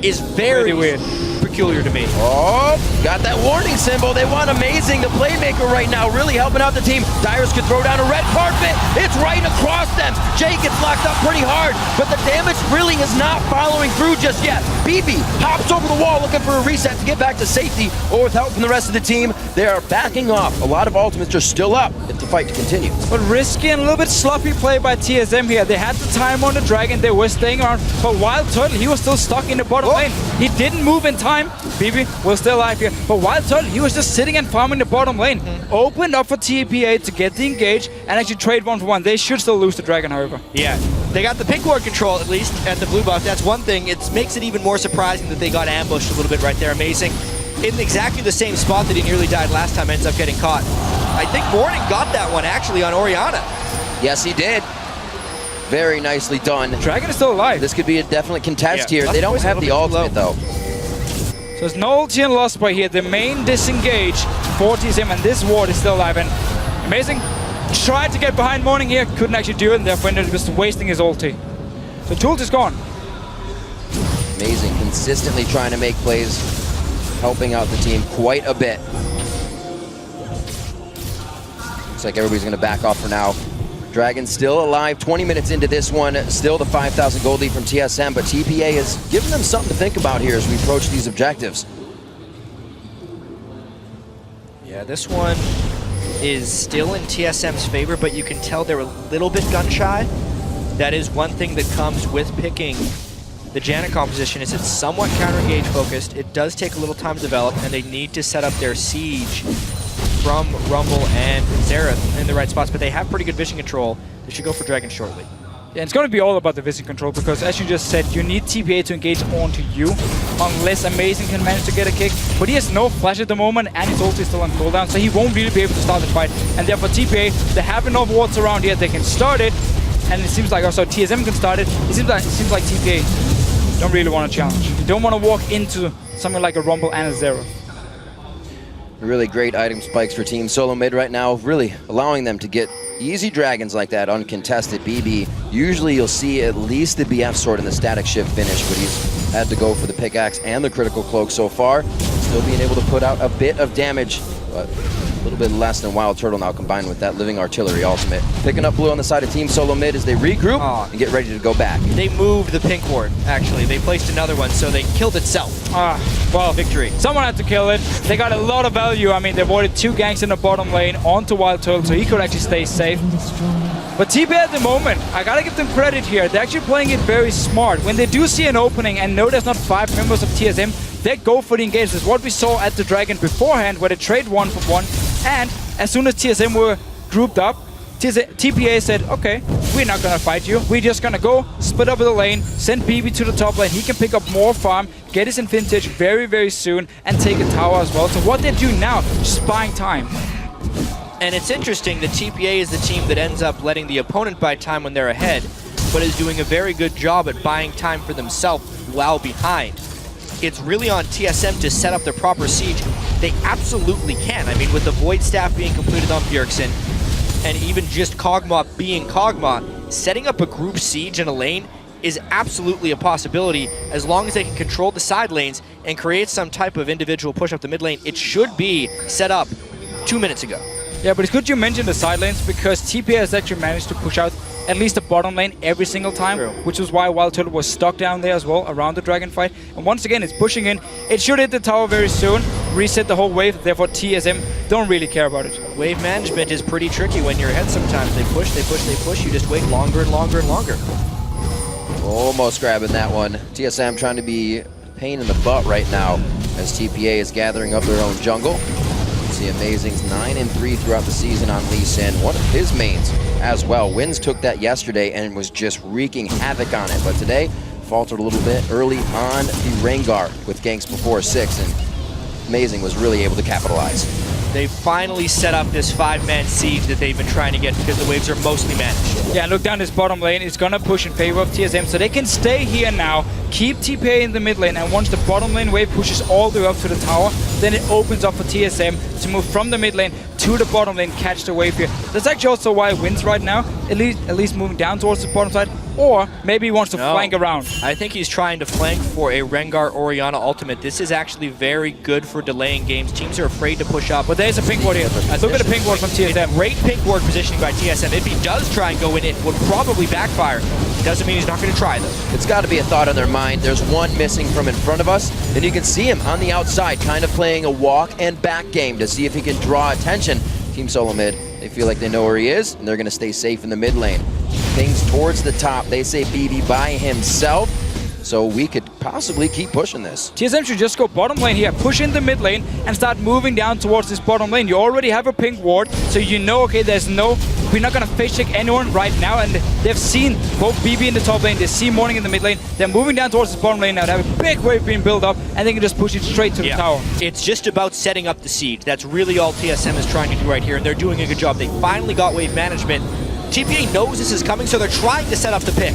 is very weird. Peculiar to me. Oh, got that warning symbol. They want Amazing, the playmaker right now, really helping out the team. Darius could throw down a red carpet. It's right across them. Jay gets locked up pretty hard, but the damage really is not following through just yet. BB hops over the wall looking for a reset to get back to safety, or with help from the rest of the team, they are backing off. A lot of ultimates are still up if the fight continues. But risky and a little bit sloppy play by TSM here. They had the time on the Dragon. They were staying around, but Wild Turtle, he was still stuck in the bottom lane. He didn't move in time. BB was still alive here, but Wild Turtle, he was just sitting and farming the bottom lane. Opened up for TPA to get the engage and actually trade 1-for-1. They should still lose the Dragon, however. Yeah, they got the pink ward control at least. at the blue buff. That's one thing. It makes it even more surprising that they got ambushed a little bit right there. Amazing. In exactly the same spot that he nearly died last time, ends up getting caught. I think Morning got that one actually on Oriana. Yes, he did. Very nicely done. Dragon is still alive. This could be a definite contest here. They don't have the ultimate though. So there's no ulti and lost by here. The main disengage for TSM, and this ward is still alive. And Amazing tried to get behind Morning here, couldn't actually do it, and therefore ended up just wasting his ulti. So Tools is gone. Amazing, consistently trying to make plays, helping out the team quite a bit. Looks like everybody's gonna back off for now. Dragon still alive, 20 minutes into this one, still the 5,000 gold lead from TSM, but TPA has given them something to think about here as we approach these objectives. Yeah, this one is still in TSM's favor, but you can tell they're a little bit gun shy. That is one thing that comes with picking the Janet composition, is it's somewhat counter engage focused. It does take a little time to develop, and they need to set up their siege from Rumble and Xerath in the right spots, but they have pretty good vision control. They should go for Dragon shortly. Yeah, it's going to be all about the vision control, because as you just said, you need TPA to engage onto you, unless Amazing can manage to get a kick. But he has no flash at the moment, and his ult is still on cooldown, so he won't really be able to start the fight. And therefore TPA, they have enough wards around here, they can start it, and it seems like also TSM can start it. It seems like TPA don't really want to challenge. You don't want to walk into something like a Rumble and a Xerath. Really great item spikes for TeamSoloMid right now, really allowing them to get easy dragons like that, uncontested. BB, usually you'll see at least the BF sword in the static shift finish, but he's had to go for the pickaxe and the critical cloak so far. Still being able to put out a bit of damage, but a little bit less than Wild Turtle now combined with that Living Artillery ultimate. Picking up blue on the side of TeamSoloMid as they regroup and get ready to go back. They moved the pink ward, actually. They placed another one, so they killed itself. Well, victory. Someone had to kill it. They got a lot of value. I mean, they avoided 2 ganks in the bottom lane onto Wild Turtle, so he could actually stay safe. But TPA at the moment, I gotta give them credit here. They're actually playing it very smart. When they do see an opening and know there's not 5 members of TSM, they go for the engage. This is what we saw at the Dragon beforehand, where they trade 1 for 1. And as soon as TSM were grouped up, TPA said, okay, we're not gonna fight you. We're just gonna go, split up the lane, send BB to the top lane. He can pick up more farm, get his Infintage very, very soon, and take a tower as well. So what they do now, just buying time. And it's interesting that TPA is the team that ends up letting the opponent buy time when they're ahead, but is doing a very good job at buying time for themselves while behind. It's really on TSM to set up the proper siege. They absolutely can. I mean, with the Void Staff being completed on Bjergsen, and even just Kog'Maw being Kog'Maw, setting up a group siege in a lane is absolutely a possibility as long as they can control the side lanes and create some type of individual push up the mid lane. It should be set up 2 minutes ago. Yeah, but it's good you mentioned the side lanes, because TPA has actually managed to push out at least the bottom lane every single time, which is why Wild Turtle was stuck down there as well around the Dragon fight. And once again, it's pushing in. It should hit the tower very soon, reset the whole wave, therefore TSM don't really care about it. Wave management is pretty tricky when you're ahead sometimes. They push, they push, they push. You just wait longer and longer and longer. Almost grabbing that one. TSM trying to be a pain in the butt right now as TPA is gathering up their own jungle. The Amazing's 9-3 throughout the season on Lee Sin, one of his mains as well. Wins took that yesterday and was just wreaking havoc on it, but today faltered a little bit early on the Rengar with ganks before 6, and Amazing was really able to capitalize. They finally set up this 5-man siege that they've been trying to get because the waves are mostly managed. Yeah, look down this bottom lane. It's gonna push in favor of TSM, so they can stay here now, keep TPA in the mid lane, and once the bottom lane wave pushes all the way up to the tower, then it opens up for TSM to move from the mid lane to the bottom lane, catch the wave here. That's actually also why it wins right now, at least moving down towards the bottom side, or maybe he wants to flank around. I think he's trying to flank for a Rengar Orianna ultimate. This is actually very good for delaying games. Teams are afraid to push up. But there's a pink ward here. Look at the pink ward from TSM. Great pink ward positioning by TSM. If he does try and go in, it would probably backfire. Doesn't mean he's not going to try, though. It's got to be a thought on their mind. There's one missing from in front of us, and you can see him on the outside, kind of playing a walk and back game to see if he can draw attention. TeamSoloMid, they feel like they know where he is, and they're going to stay safe in the mid lane. Things towards the top. They say BB by himself. so we could possibly keep pushing this. TSM should just go bottom lane here, push in the mid lane, and start moving down towards this bottom lane. You already have a pink ward, so you know, okay, we're not going to face check anyone right now, and they've seen both BB in the top lane, they see Morning in the mid lane, they're moving down towards this bottom lane now, they have a big wave being built up, and they can just push it straight to the tower. It's just about setting up the siege. That's really all TSM is trying to do right here, and they're doing a good job. They finally got wave management. TPA knows this is coming, so they're trying to set up the pick.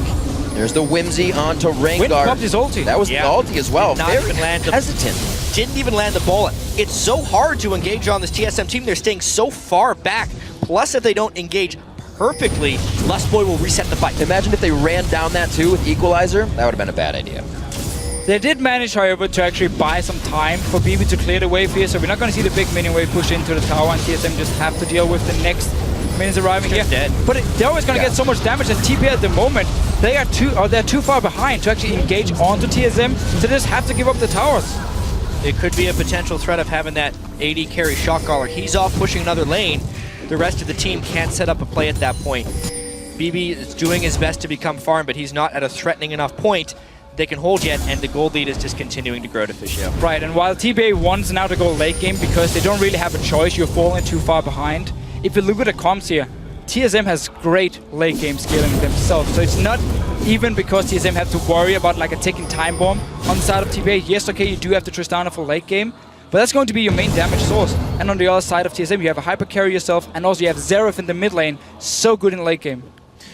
There's the Whimsy onto Rengar. Wind popped his ulti. That was the ulti as well. Did not even land hesitant. Didn't even land the bullet. It's so hard to engage on this TSM team. They're staying so far back. Plus, if they don't engage perfectly, Lustboy will reset the fight. Imagine if they ran down that too with Equalizer. That would have been a bad idea. They did manage, however, to actually buy some time for BB to clear the wave here, so we're not going to see the big minion wave push into the tower, and TSM just have to deal with the next minions arriving here. Dead. But they're always going to get so much damage, and TPA at the moment, they're too far behind to actually engage onto TSM, so they just have to give up the towers. It could be a potential threat of having that AD carry Shockcaller. He's off pushing another lane. The rest of the team can't set up a play at that point. BB is doing his best to become farm, but he's not at a threatening enough point they can hold yet, and the gold lead is just continuing to grow to Fischio. Right, and while TPA wants now to go late game because they don't really have a choice, you're falling too far behind. If you look at the comps here, TSM has great late game scaling themselves, so it's not even because TSM have to worry about like a ticking time bomb on the side of TPA. Yes, okay, you do have the Tristana for late game, but that's going to be your main damage source. And on the other side of TSM, you have a hyper carry yourself, and also you have Xerath in the mid lane, so good in late game.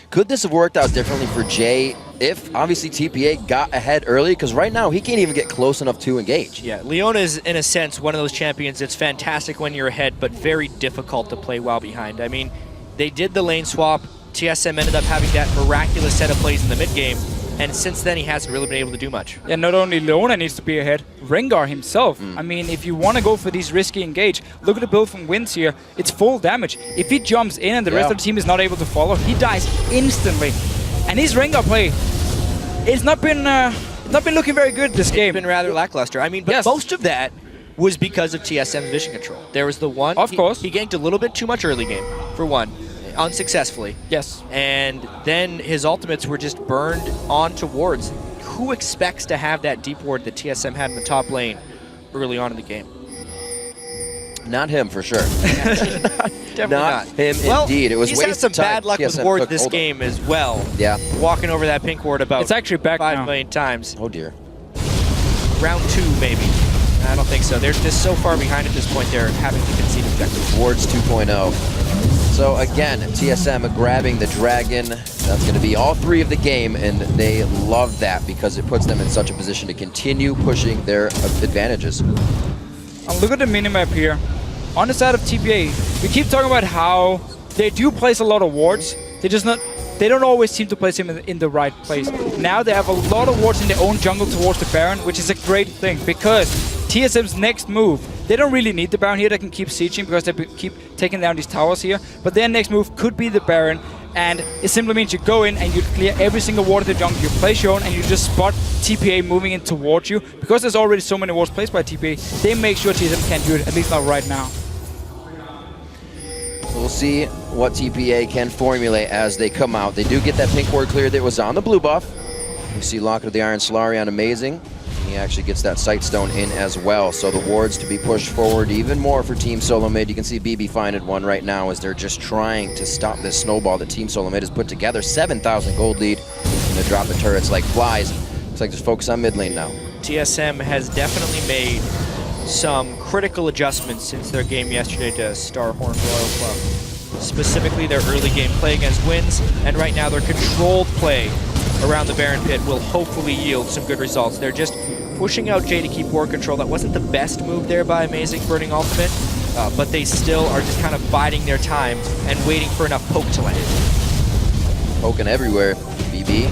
Could this have worked out differently for Jay if, obviously, TPA got ahead early? Because right now, he can't even get close enough to engage. Yeah, Leona is, in a sense, one of those champions that's fantastic when you're ahead, but very difficult to play while behind. I mean, they did the lane swap. TSM ended up having that miraculous set of plays in the mid game, and since then, he hasn't really been able to do much. Yeah, not only Leona needs to be ahead, Rengar himself. I mean, if you want to go for these risky engage, look at the build from Wins here. It's full damage. If he jumps in and the rest of the team is not able to follow, he dies instantly. And his Rengar play, it's not been looking very good this game. It's been rather lackluster. I mean, but most of that was because of TSM's vision control. There was the one, of course, he ganked a little bit too much early game, for one. Unsuccessfully. Yes. And then his ultimates were just burned onto wards. Who expects to have that deep ward that TSM had in the top lane early on in the game? Not him, for sure. Definitely not. Him, well, indeed. It was he's had some bad luck with wards this hold game as well. Yeah. Walking over that pink ward about it's actually back 5 now. million times. Oh, dear. Round 2, maybe. I don't think so. They're just so far behind at this point, they're having to concede objectives. Wards 2.0. So again, TSM grabbing the dragon. That's going to be all 3 of the game, and they love that because it puts them in such a position to continue pushing their advantages. And look at the minimap here. On the side of TPA, we keep talking about how they do place a lot of wards. They don't always seem to place him in the right place. Now they have a lot of wards in their own jungle towards the Baron, which is a great thing because TSM's next move, they don't really need the Baron here. They can keep sieging because they keep taking down these towers here. But their next move could be the Baron, and it simply means you go in and you clear every single ward of the jungle. You place your own and you just spot TPA moving in towards you. Because there's already so many wards placed by TPA, they make sure TSM can't do it, at least not right now. We'll see what TPA can formulate as they come out. They do get that pink ward cleared that was on the blue buff. You see Locket of the Iron Solarion, amazing. He actually gets that Sightstone in as well. So the wards to be pushed forward even more for TeamSoloMid. You can see BB finding one right now as they're just trying to stop this snowball that TeamSoloMid has put together. 7,000 gold lead, and they drop the turrets like flies. Looks like just focus on mid lane now. TSM has definitely made some critical adjustments since their game yesterday to Starhorn Royal Club. Specifically their early game play against Wins, and right now their controlled play around the Baron Pit will hopefully yield some good results. They're just pushing out Jay to keep ward control. That wasn't the best move there by Amazing Burning Ultimate, but they still are just kind of biding their time and waiting for enough poke to land. Poking everywhere. BB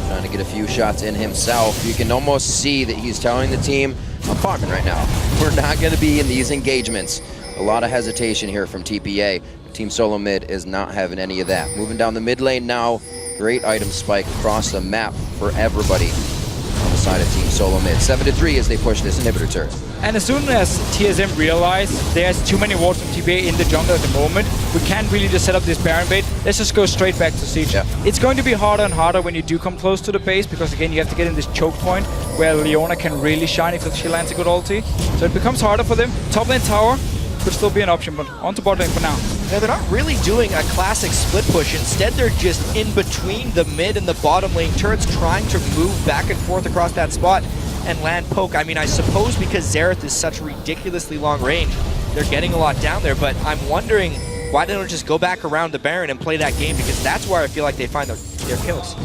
trying to get a few shots in himself. You can almost see that he's telling the team, I'm farming right now. We're not going to be in these engagements. A lot of hesitation here from TPA. TeamSoloMid is not having any of that. Moving down the mid lane now. Great item spike across the map for everybody on the side of TeamSoloMid. 7-3 as they push this inhibitor turret. And as soon as TSM realize there's too many wards from TPA in the jungle at the moment, we can't really just set up this Baron bait. Let's just go straight back to Siege. Yeah. It's going to be harder and harder when you do come close to the base, because again, you have to get in this choke point where Leona can really shine if she lands a good ulti. So it becomes harder for them. Top lane tower could still be an option, but on to bot lane for now. Now, they're not really doing a classic split push. Instead, they're just in between the mid and the bottom lane turrets, trying to move back and forth across that spot and land poke. I mean, I suppose because Xerath is such ridiculously long range, they're getting a lot down there, but I'm wondering why they don't just go back around the Baron and play that game, because that's where I feel like they find their kills.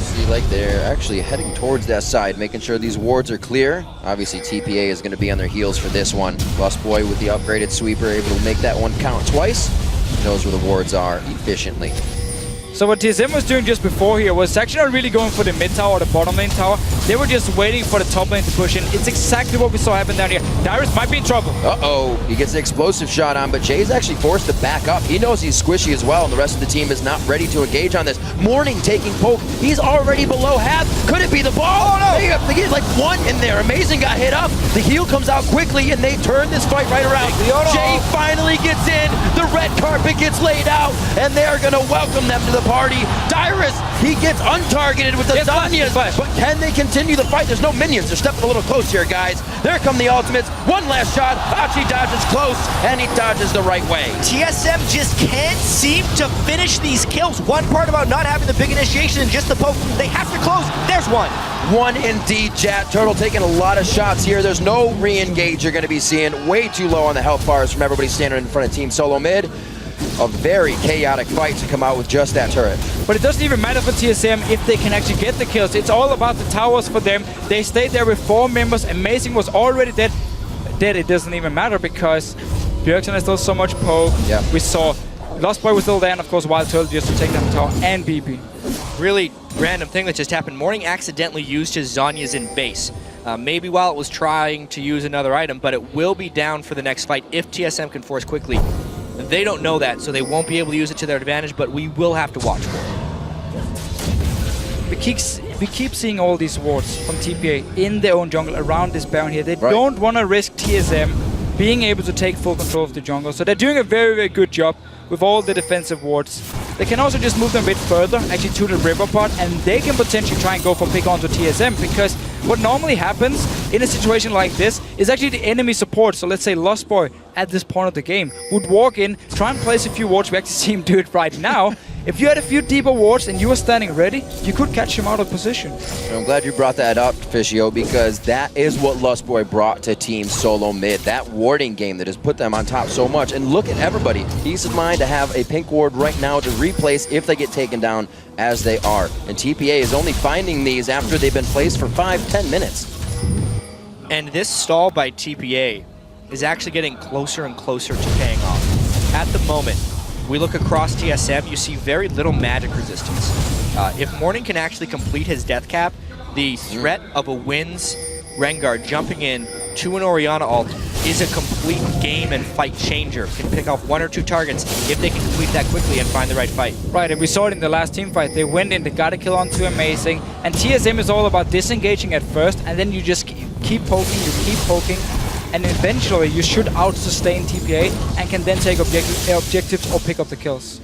See, like they're actually heading towards that side, making sure these wards are clear. Obviously, TPA is going to be on their heels for this one. Busboy with the upgraded sweeper, able to make that one count twice. Knows where the wards are efficiently. So what TSM was doing just before here was actually not really going for the mid tower or the bottom lane tower. They were just waiting for the top lane to push in. It's exactly what we saw happen down here. Dyrus might be in trouble. Uh-oh, he gets the explosive shot on, but Jay's actually forced to back up. He knows he's squishy as well, and the rest of the team is not ready to engage on this. Morning taking poke. He's already below half. Could it be the ball? Oh, no! They get like one in there. Amazing got hit up. The heal comes out quickly, and they turn this fight right around. Jay finally gets in. The red carpet gets laid out, and they are going to welcome them to the party. Dyrus, he gets untargeted with the Zanyas, but can they continue the fight? There's no minions. They're stepping a little close here, guys. There come the ultimates. One last shot. Achi dodges close, and he dodges the right way. TSM just can't seem to finish these kills. One part about not having the big initiation and just the poke, they have to close. There's one. One indeed, chat. Turtle taking a lot of shots here. There's no re-engage you're going to be seeing. Way too low on the health bars from everybody standing in front of TeamSoloMid. A very chaotic fight to come out with just that turret. But it doesn't even matter for TSM if they can actually get the kills. It's all about the towers for them. They stayed there with 4 members. Amazing was already dead. It doesn't even matter because Bjergsen has still so much poke. Yeah. We saw Lost Boy was still there, and of course Wild Turtle just to take down the tower and BB. Really random thing that just happened. Morning accidentally used his Zanyas in base. Maybe while it was trying to use another item, but it will be down for the next fight if TSM can force quickly. They don't know that, so they won't be able to use it to their advantage, but we will have to watch for it. We keep seeing all these wards from TPA in their own jungle around this Baron here. They don't want to risk TSM being able to take full control of the jungle, so they're doing a very, very good job with all the defensive wards. They can also just move them a bit further, actually to the river part, and they can potentially try and go for pick onto TSM, because what normally happens in a situation like this is actually the enemy support. So let's say Lost Boy at this point of the game would walk in, try and place a few wards. We actually see him do it right now. If you had a few deeper wards and you were standing ready, you could catch him out of position. I'm glad you brought that up, Fishio, because that is what Lustboy brought to TeamSoloMid. That warding game that has put them on top so much. And look at everybody. Peace of mind to have a pink ward right now to replace if they get taken down as they are. And TPA is only finding these after they've been placed for 5-10 minutes. And this stall by TPA is actually getting closer and closer to paying off. At the moment, we look across TSM, you see very little magic resistance. If Morning can actually complete his death cap, the threat of a Wins Rengar jumping in to an Orianna ult is a complete game and fight changer. Can pick off 1 or 2 targets if they can complete that quickly and find the right fight. Right, and we saw it in the last team fight. They went in, they got a kill onto Amazing, and TSM is all about disengaging at first, and then you just keep poking, and eventually you should out-sustain TPA and can then take objectives or pick up the kills.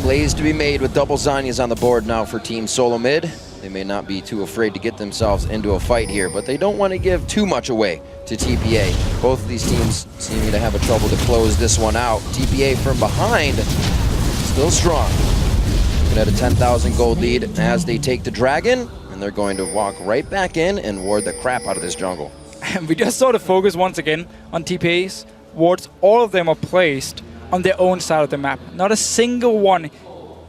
Plays to be made with double Zanyas on the board now for TeamSoloMid. They may not be too afraid to get themselves into a fight here, but they don't want to give too much away to TPA. Both of these teams seeming to have a trouble to close this one out. TPA from behind, still strong. Looking at a 10,000 gold lead as they take the Dragon, and they're going to walk right back in and ward the crap out of this jungle. And we just saw the focus once again on TPA's wards. All of them are placed on their own side of the map. Not a single one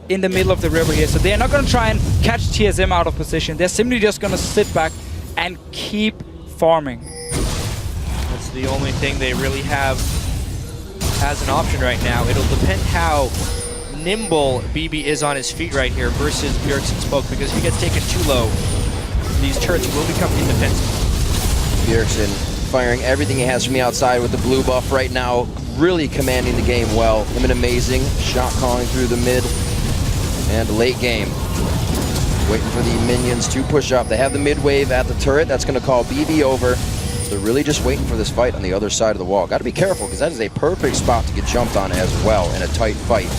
in the middle of the river here. So they're not going to try and catch TSM out of position. They're simply just going to sit back and keep farming. That's the only thing they really have as an option right now. It'll depend how nimble BB is on his feet right here versus Bjergsen's poke, because if he gets taken too low, these turrets will become indefensible. Bjergsen firing everything he has from the outside with the blue buff right now, really commanding the game well. Him and Amazing, shot calling through the mid and late game. waiting for the minions to push up. They have the mid wave at the turret. That's going to call BB over. They're really just waiting for this fight on the other side of the wall. Got to be careful because that is a perfect spot to get jumped on as well in a tight fight.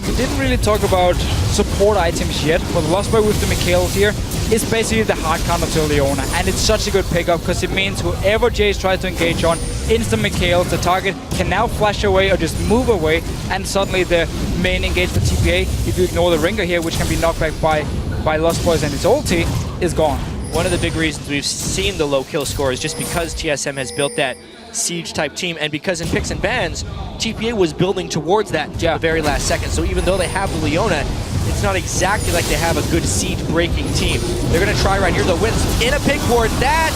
We didn't really talk about support items yet, but Lost Boy with the Mikhails here is basically the hard counter to Leona, and it's such a good pickup because it means whoever Jace tries to engage on, instant Mikhails, the target can now flash away or just move away, and suddenly the main engage for TPA, if you ignore the Ringer here, which can be knocked back by Lost Boys and his ulti, is gone. One of the big reasons we've seen the low kill score is just because TSM has built that siege-type team, and because in picks and bans, TPA was building towards that to the very last second. So even though they have the Leona, it's not exactly like they have a good siege-breaking team. They're going to try right here, though. Wins in a pink ward. That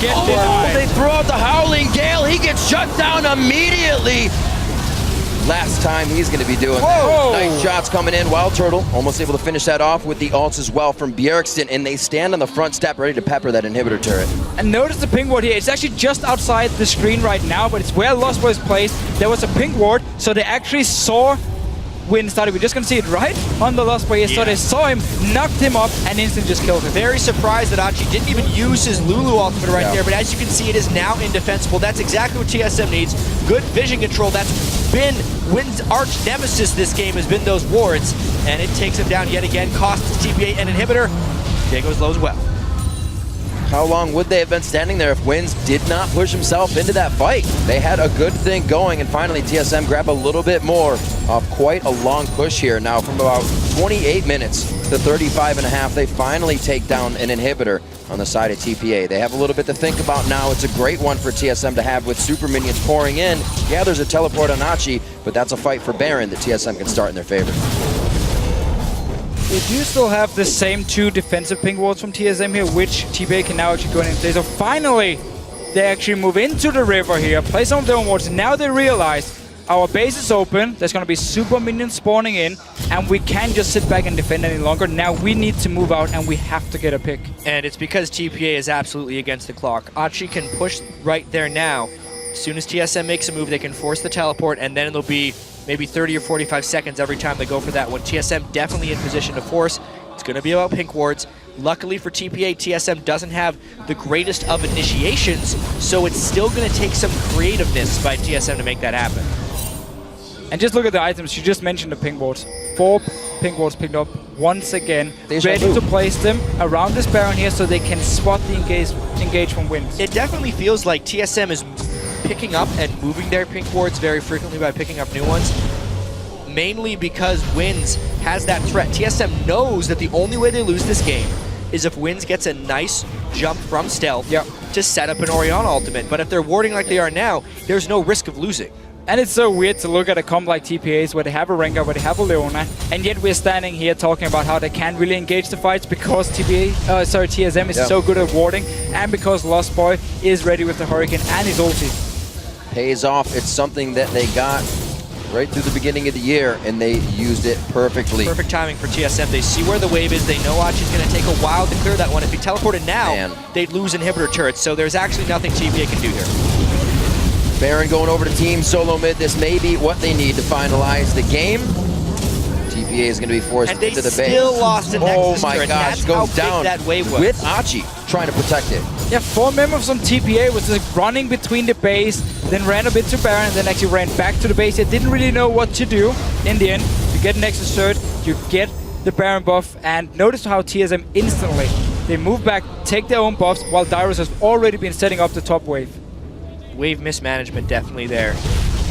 they throw out the Howling Gale. He gets shut down immediately. Last time he's going to be doing that. Nice shots coming in. Wild Turtle almost able to finish that off with the ults as well from Bjergsen, and they stand on the front step ready to pepper that inhibitor turret. And notice the ping ward here. It's actually just outside the screen right now, but it's where Lost Boys placed. There was a ping ward, so they actually saw Win started. We're just going to see it right on the Lost Boy here. So they saw him, knocked him up, and instantly just killed him. Very surprised that Achi didn't even use his Lulu ultimate right there, but as you can see, it is now indefensible. That's exactly what TSM needs. Good vision control. That's been Win's arch nemesis this game, has been those wards, and it takes him down yet again. Costs TPA an inhibitor. Diego's low as well. How long would they have been standing there if Wins did not push himself into that fight? They had a good thing going, and finally TSM grab a little bit more off quite a long push here. Now from about 28 minutes to 35.5, they finally take down an inhibitor on the side of TPA. They have a little bit to think about now. It's a great one for TSM to have with super minions pouring in. Yeah, there's a teleport on Achi, but that's a fight for Baron that TSM can start in their favor. We do still have the same two defensive ping wards from TSM here, which TPA can now actually go in and play. So finally, they actually move into the river here, play some of their own wards. Now they realize our base is open, there's going to be super minions spawning in, and we can't just sit back and defend any longer. Now we need to move out, and we have to get a pick. And it's because TPA is absolutely against the clock. Achi can push right there now. As soon as TSM makes a move, they can force the teleport, and then it'll be maybe 30 or 45 seconds every time they go for that one. TSM definitely in position to force. It's going to be about pink wards. Luckily for TPA, TSM doesn't have the greatest of initiations, so it's still going to take some creativeness by TSM to make that happen. And just look at the items. You just mentioned the ping wards. 4 ping wards picked up once again. Ready to place them around this Baron here so they can spot the engage from Wins. It definitely feels like TSM is picking up and moving their pink wards very frequently by picking up new ones, mainly because Wins has that threat. TSM knows that the only way they lose this game is if Wins gets a nice jump from stealth to set up an Orianna ultimate. But if they're warding like they are now, there's no risk of losing. And it's so weird to look at a comp like TPA's where they have a Rengar, where they have a Leona, and yet we're standing here talking about how they can't really engage the fights because TSM is so good at warding, and because Lost Boy is ready with the Hurricane and his ulti. Pays off. It's something that they got right through the beginning of the year, and they used it perfectly. Perfect timing for TSM. They see where the wave is. They know Achi's going to take a while to clear that one. If he teleported now, they'd lose inhibitor turrets, so there's actually nothing TPA can do here. Baron going over to TeamSoloMid. This may be what they need to finalize the game. TPA is going to be forced into the base. And they still lost an Nexus my turret. gosh, That's goes how down big that wave was. with Achi trying to protect it. Yeah, 4 members from TPA was just running between the base, then ran a bit to Baron, and then actually ran back to the base. They didn't really know what to do. In the end, you get Nexus turret, you get the Baron buff, and notice how TSM instantly, they move back, take their own buffs, while Dyrus has already been setting up the top wave. Wave mismanagement definitely there,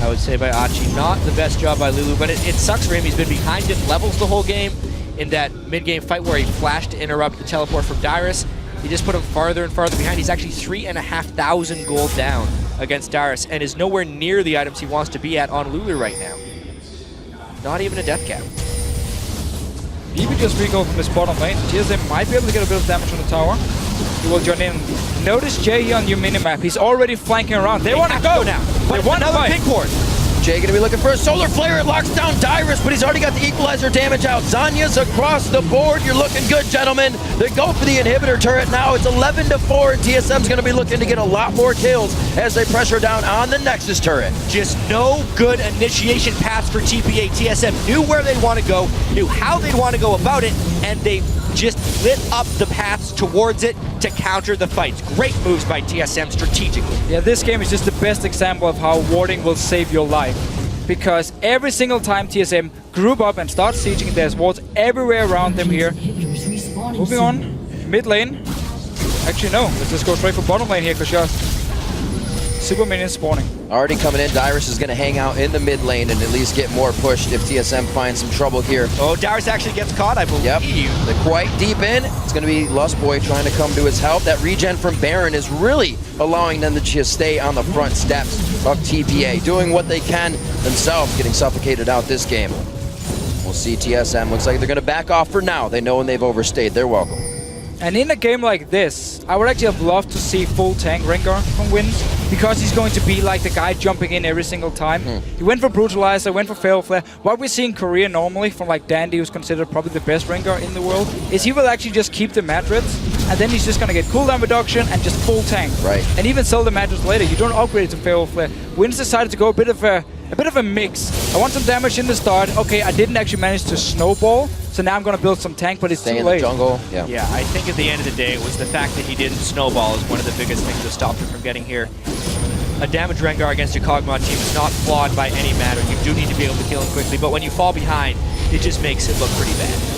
I would say, by Achi. Not the best job by Lulu, but it sucks for him. He's been behind in levels the whole game. In that mid-game fight where he flashed to interrupt the teleport from Dyrus, he just put him farther and farther behind. He's actually 3,500 gold down against Dyrus and is nowhere near the items he wants to be at on Lulu right now. Not even a death cap. BB just recalled from his bottom lane. TSM might be able to get a bit of damage on the tower. He will join in. Notice Jay here on your minimap. He's already flanking around. They want to go now. They want another pink ward. Jay gonna be looking for a solar flare. It locks down Dyrus, but he's already got the equalizer damage out. Zanya's across the board. You're looking good, gentlemen. They go for the inhibitor turret now. It's 11-4, and TSM's gonna be looking to get a lot more kills as they pressure down on the Nexus turret. Just no good initiation paths for TPA. TSM knew where they want to go, knew how they'd want to go about it, and they just lit up the paths towards it to counter the fights. Great moves by TSM strategically. Yeah, this game is just the best example of how warding will save your life. Because every single time TSM group up and start sieging, there's wards everywhere around them here. Moving on, mid lane. Actually, no, let's just go straight for bottom lane here, because you're super minions spawning. Already coming in, Dyrus is going to hang out in the mid lane and at least get more pushed if TSM finds some trouble here. Oh, Dyrus actually gets caught, I believe. Yep, they're quite deep in. It's going to be Lustboy trying to come to his help. That regen from Baron is really allowing them to just stay on the front steps of TPA, doing what they can themselves, getting suffocated out this game. We'll see TSM. Looks like they're going to back off for now. They know when they've overstayed. They're welcome. And in a game like this, I would actually have loved to see full tank Rengar from Wins, because he's going to be like the guy jumping in every single time. He went for Brutalizer, went for Fatal Flare. What we see in Korea normally from like Dandy, who's considered probably the best Rengar in the world, is he will actually just keep the Madrids, and then he's just going to get cooldown reduction and just full tank. Right. And even sell the Madrids later. You don't upgrade it to Fatal Flare. Wins decided to go a bit of a mix. I want some damage in the start. Okay, I didn't actually manage to snowball, so now I'm going to build some tank, but it's too late. Stay in the jungle. Yeah, I think at the end of the day, it was the fact that he didn't snowball is one of the biggest things that stopped him from getting here. A damaged Rengar against a Kog'Maw team is not flawed by any matter. You do need to be able to kill him quickly, but when you fall behind, it just makes it look pretty bad.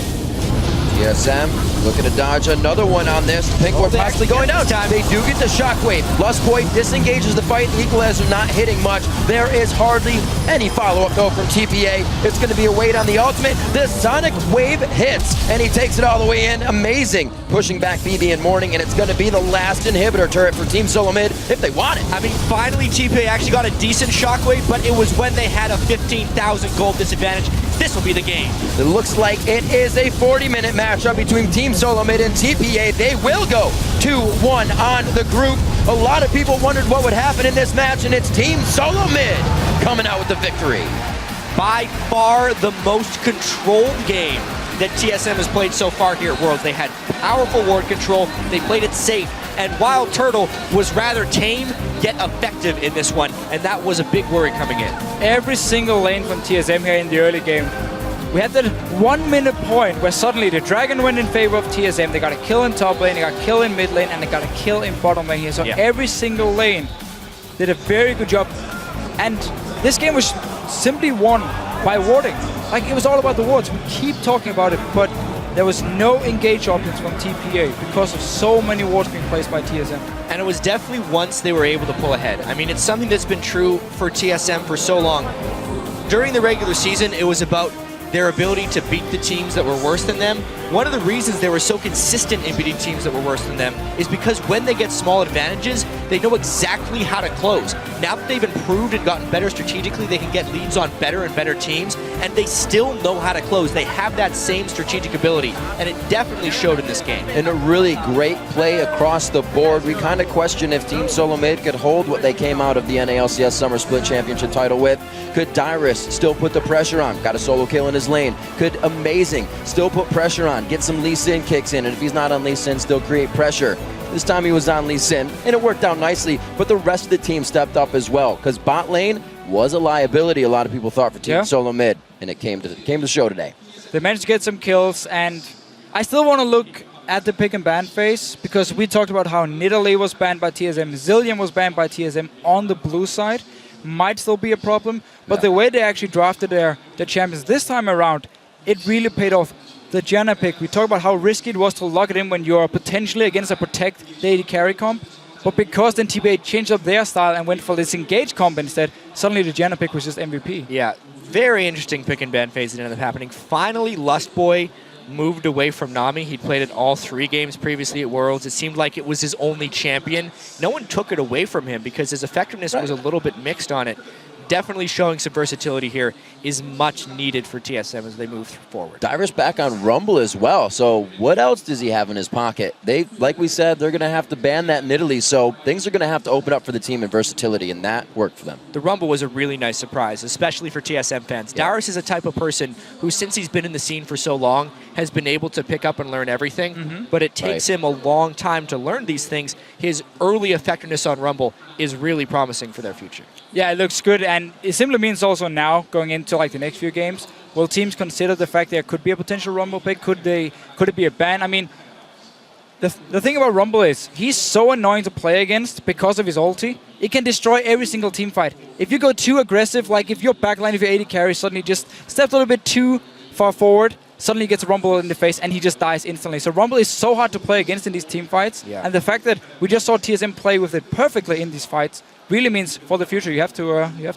TSM looking to dodge another one on this. Pinkwood possibly going down. They do get the shockwave. Lustboy disengages the fight. Equalizer not hitting much. There is hardly any follow-up though from TPA. It's going to be a wait on the ultimate. The Sonic Wave hits, and he takes it all the way in. Amazing. Pushing back BB and Morning, and it's going to be the last inhibitor turret for TeamSoloMid if they want it. I mean, finally TPA actually got a decent shockwave, but it was when they had a 15,000 gold disadvantage. This will be the game. It looks like it is a 40-minute matchup between TeamSoloMid and TPA. They will go 2-1 on the group. A lot of people wondered what would happen in this match, and it's TeamSoloMid coming out with the victory. By far the most controlled game that TSM has played so far here at Worlds. They had powerful ward control, they played it safe, and Wild Turtle was rather tame yet effective in this one, and that was a big worry coming in. Every single lane from TSM here in the early game, we had that 1 minute point where suddenly the Dragon went in favor of TSM. They got a kill in top lane, they got a kill in mid lane, and they got a kill in bottom lane here. So every single lane did a very good job. And this game was simply won by warding. Like, it was all about the wards. We keep talking about it, but there was no engage options from TPA because of so many wards being placed by TSM. And it was definitely once they were able to pull ahead. I mean, it's something that's been true for TSM for so long. During the regular season, it was about their ability to beat the teams that were worse than them. One of the reasons they were so consistent in beating teams that were worse than them is because when they get small advantages, they know exactly how to close. Now that they've improved and gotten better strategically, they can get leads on better and better teams, and they still know how to close. They have that same strategic ability, and it definitely showed in this game. And a really great play across the board. We kind of question if TeamSoloMid could hold what they came out of the NALCS Summer Split Championship title with. Could Dyrus still put the pressure on? Got a solo kill in his lane. Could Amazing still put pressure on? Get some Lee Sin kicks in, and if he's not on Lee Sin, still create pressure. This time he was on Lee Sin, and it worked out nicely, but the rest of the team stepped up as well, because bot lane was a liability, a lot of people thought, for TeamSoloMid, and it came to the show today. They managed to get some kills, and I still want to look at the pick and ban phase, because we talked about how Nidalee was banned by TSM, Zillion was banned by TSM on the blue side. Might still be a problem, but the way they actually drafted their champions this time around, it really paid off. The Janna pick, we talked about how risky it was to lock it in when you're potentially against a protect AD carry comp, but because then TPA changed up their style and went for this engage comp instead, suddenly the Janna pick was just MVP. Yeah, very interesting pick and ban phase that ended up happening. Finally, Lustboy moved away from Nami. He'd played it all 3 games previously at Worlds. It seemed like it was his only champion. No one took it away from him because his effectiveness was a little bit mixed on it. Definitely showing some versatility here is much needed for TSM as they move forward. Dyrus back on Rumble as well, so what else does he have in his pocket? They, like we said, they're going to have to ban that Nidalee, so things are going to have to open up for the team in versatility, and that worked for them. The Rumble was a really nice surprise, especially for TSM fans. Yeah. Dyrus is a type of person who, since he's been in the scene for so long, has been able to pick up and learn everything, but it takes him a long time to learn these things. His early effectiveness on Rumble is really promising for their future. Yeah, it looks good, and it simply means also now going into like the next few games, will teams consider the fact there could be a potential Rumble pick? Could it be a ban? I mean, the thing about Rumble is he's so annoying to play against because of his ulti. It can destroy every single team fight. If you go too aggressive, like if your backline, if your AD carry suddenly just steps a little bit too far forward, suddenly gets Rumble in the face and he just dies instantly. So Rumble is so hard to play against in these team fights. Yeah. And the fact that we just saw TSM play with it perfectly in these fights really means for the future you have to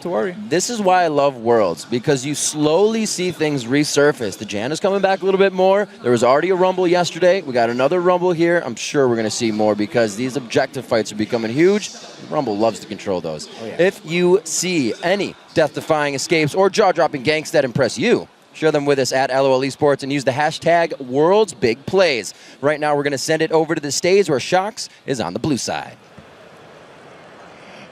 worry. This is why I love Worlds, because you slowly see things resurface. The Jan is coming back a little bit more. There was already a Rumble yesterday. We got another Rumble here. I'm sure we're going to see more because these objective fights are becoming huge. Rumble loves to control those. Oh, yeah. If you see any death-defying escapes or jaw-dropping ganks that impress you, share them with us at LOL Esports and use the hashtag WorldsBigPlays. Right now, we're going to send it over to the stage where Shox is on the blue side.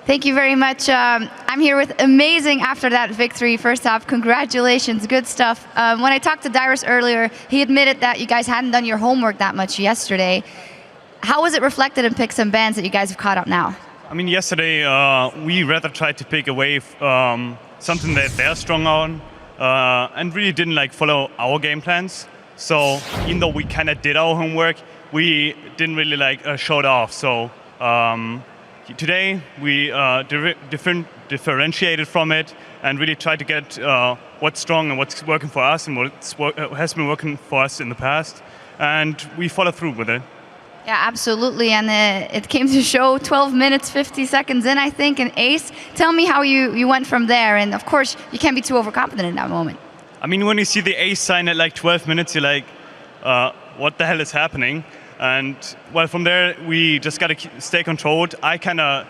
Thank you very much. I'm here with Amazing after that victory. First off, congratulations, good stuff. When I talked to Dyrus earlier, he admitted that you guys hadn't done your homework that much yesterday. How was it reflected in picks and bans that you guys have caught up now? I mean, yesterday we rather tried to pick away something that they're strong on and really didn't like follow our game plans. So even though we kind of did our homework, we didn't really like show it off. So today we differentiated from it and really tried to get what's strong and what's working for us and what has been working for us in the past, and we followed through with it. Yeah, absolutely, and it came to show 12 minutes, 50 seconds in, I think, an ace. Tell me how you went from there, and of course, you can't be too overconfident in that moment. I mean, when you see the ace sign at like 12 minutes, you're like, what the hell is happening? And well, from there, we just got to stay controlled. I kind of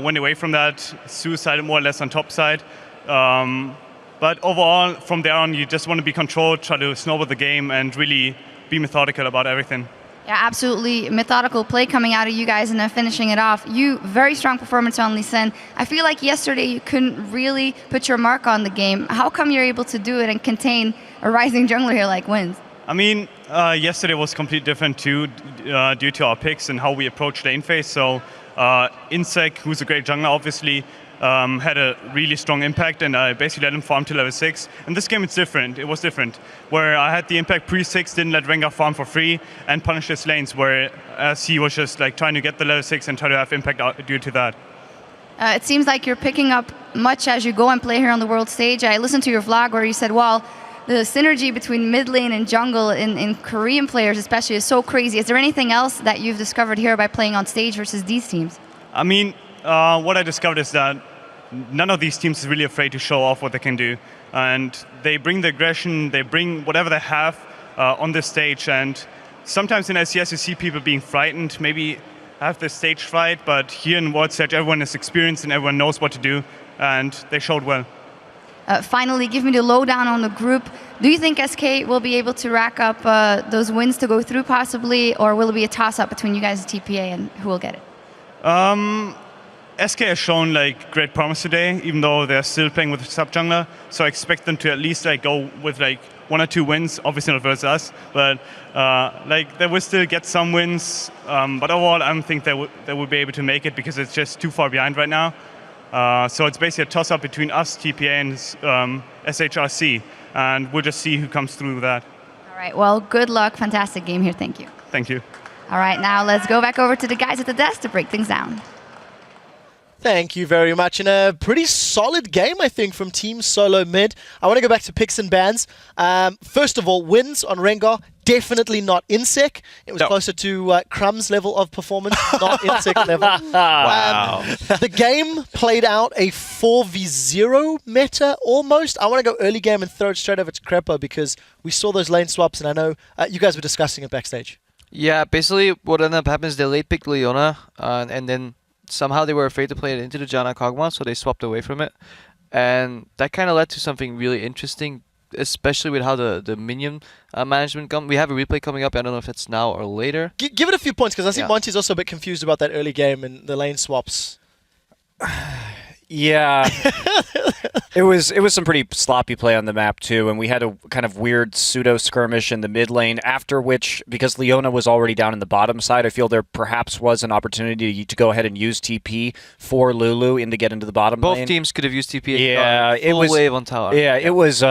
went away from that, suicided more or less on top side. But overall, from there on, you just want to be controlled, try to snowball the game, and really be methodical about everything. Yeah, absolutely methodical play coming out of you guys and then finishing it off. You, very strong performance on Lee Sin. I feel like yesterday you couldn't really put your mark on the game. How come you're able to do it and contain a rising jungler here like Wins? I mean, yesterday was completely different too, due to our picks and how we approach lane phase. So Insec, who's a great jungler, obviously had a really strong impact, and I basically let him farm to level 6. And this game it's different. It was different, where I had the impact pre-6, didn't let Rengar farm for free, and punish his lanes, whereas he was just like trying to get the level 6 and try to have impact due to that. It seems like you're picking up much as you go and play here on the world stage. I listened to your vlog where you said, well, the synergy between mid lane and jungle in Korean players especially is so crazy. Is there anything else that you've discovered here by playing on stage versus these teams? I mean, what I discovered is that none of these teams is really afraid to show off what they can do. And they bring the aggression, they bring whatever they have on the stage. And sometimes in LCS you see people being frightened, maybe have the stage fright, but here in World Stage everyone is experienced and everyone knows what to do, and they showed well. Finally, give me the lowdown on the group. Do you think SK will be able to rack up those wins to go through possibly, or will it be a toss-up between you guys and TPA and who will get it? SK has shown like great promise today, even though they're still playing with sub jungler. So I expect them to at least like go with like 1 or 2 wins. Obviously not versus us, but like they will still get some wins. But overall, I don't think they will be able to make it because it's just too far behind right now. So it's basically a toss-up between us, TPA, and SHRC, and we'll just see who comes through with that. All right. Well, good luck. Fantastic game here. Thank you. Thank you. All right. Now let's go back over to the guys at the desk to break things down. Thank you very much. And a pretty solid game, I think, from TeamSoloMid. I want to go back to picks and bans. First of all, wins on Rengar. Definitely not Insec. It was closer to Crumb's level of performance, not Insec level. Wow. The game played out a 4v0 meta almost. I want to go early game and throw it straight over to Crepo because we saw those lane swaps, and I know you guys were discussing it backstage. Yeah, basically what ended up happening is they late picked Leona, and then somehow they were afraid to play it into the Janna Kog'Maw, so they swapped away from it. And that kind of led to something really interesting, especially with how the minion management come. We have a replay coming up. I don't know if it's now or later. Give it a few points, because I think Monty's also a bit confused about that early game and the lane swaps. Yeah. It was some pretty sloppy play on the map too, and we had a kind of weird pseudo skirmish in the mid lane, after which, because Leona was already down in the bottom side, I feel there perhaps was an opportunity to go ahead and use TP for Lulu to get into the bottom lane. Both teams could have used TP. Yeah, it was wave on tower. Yeah, it was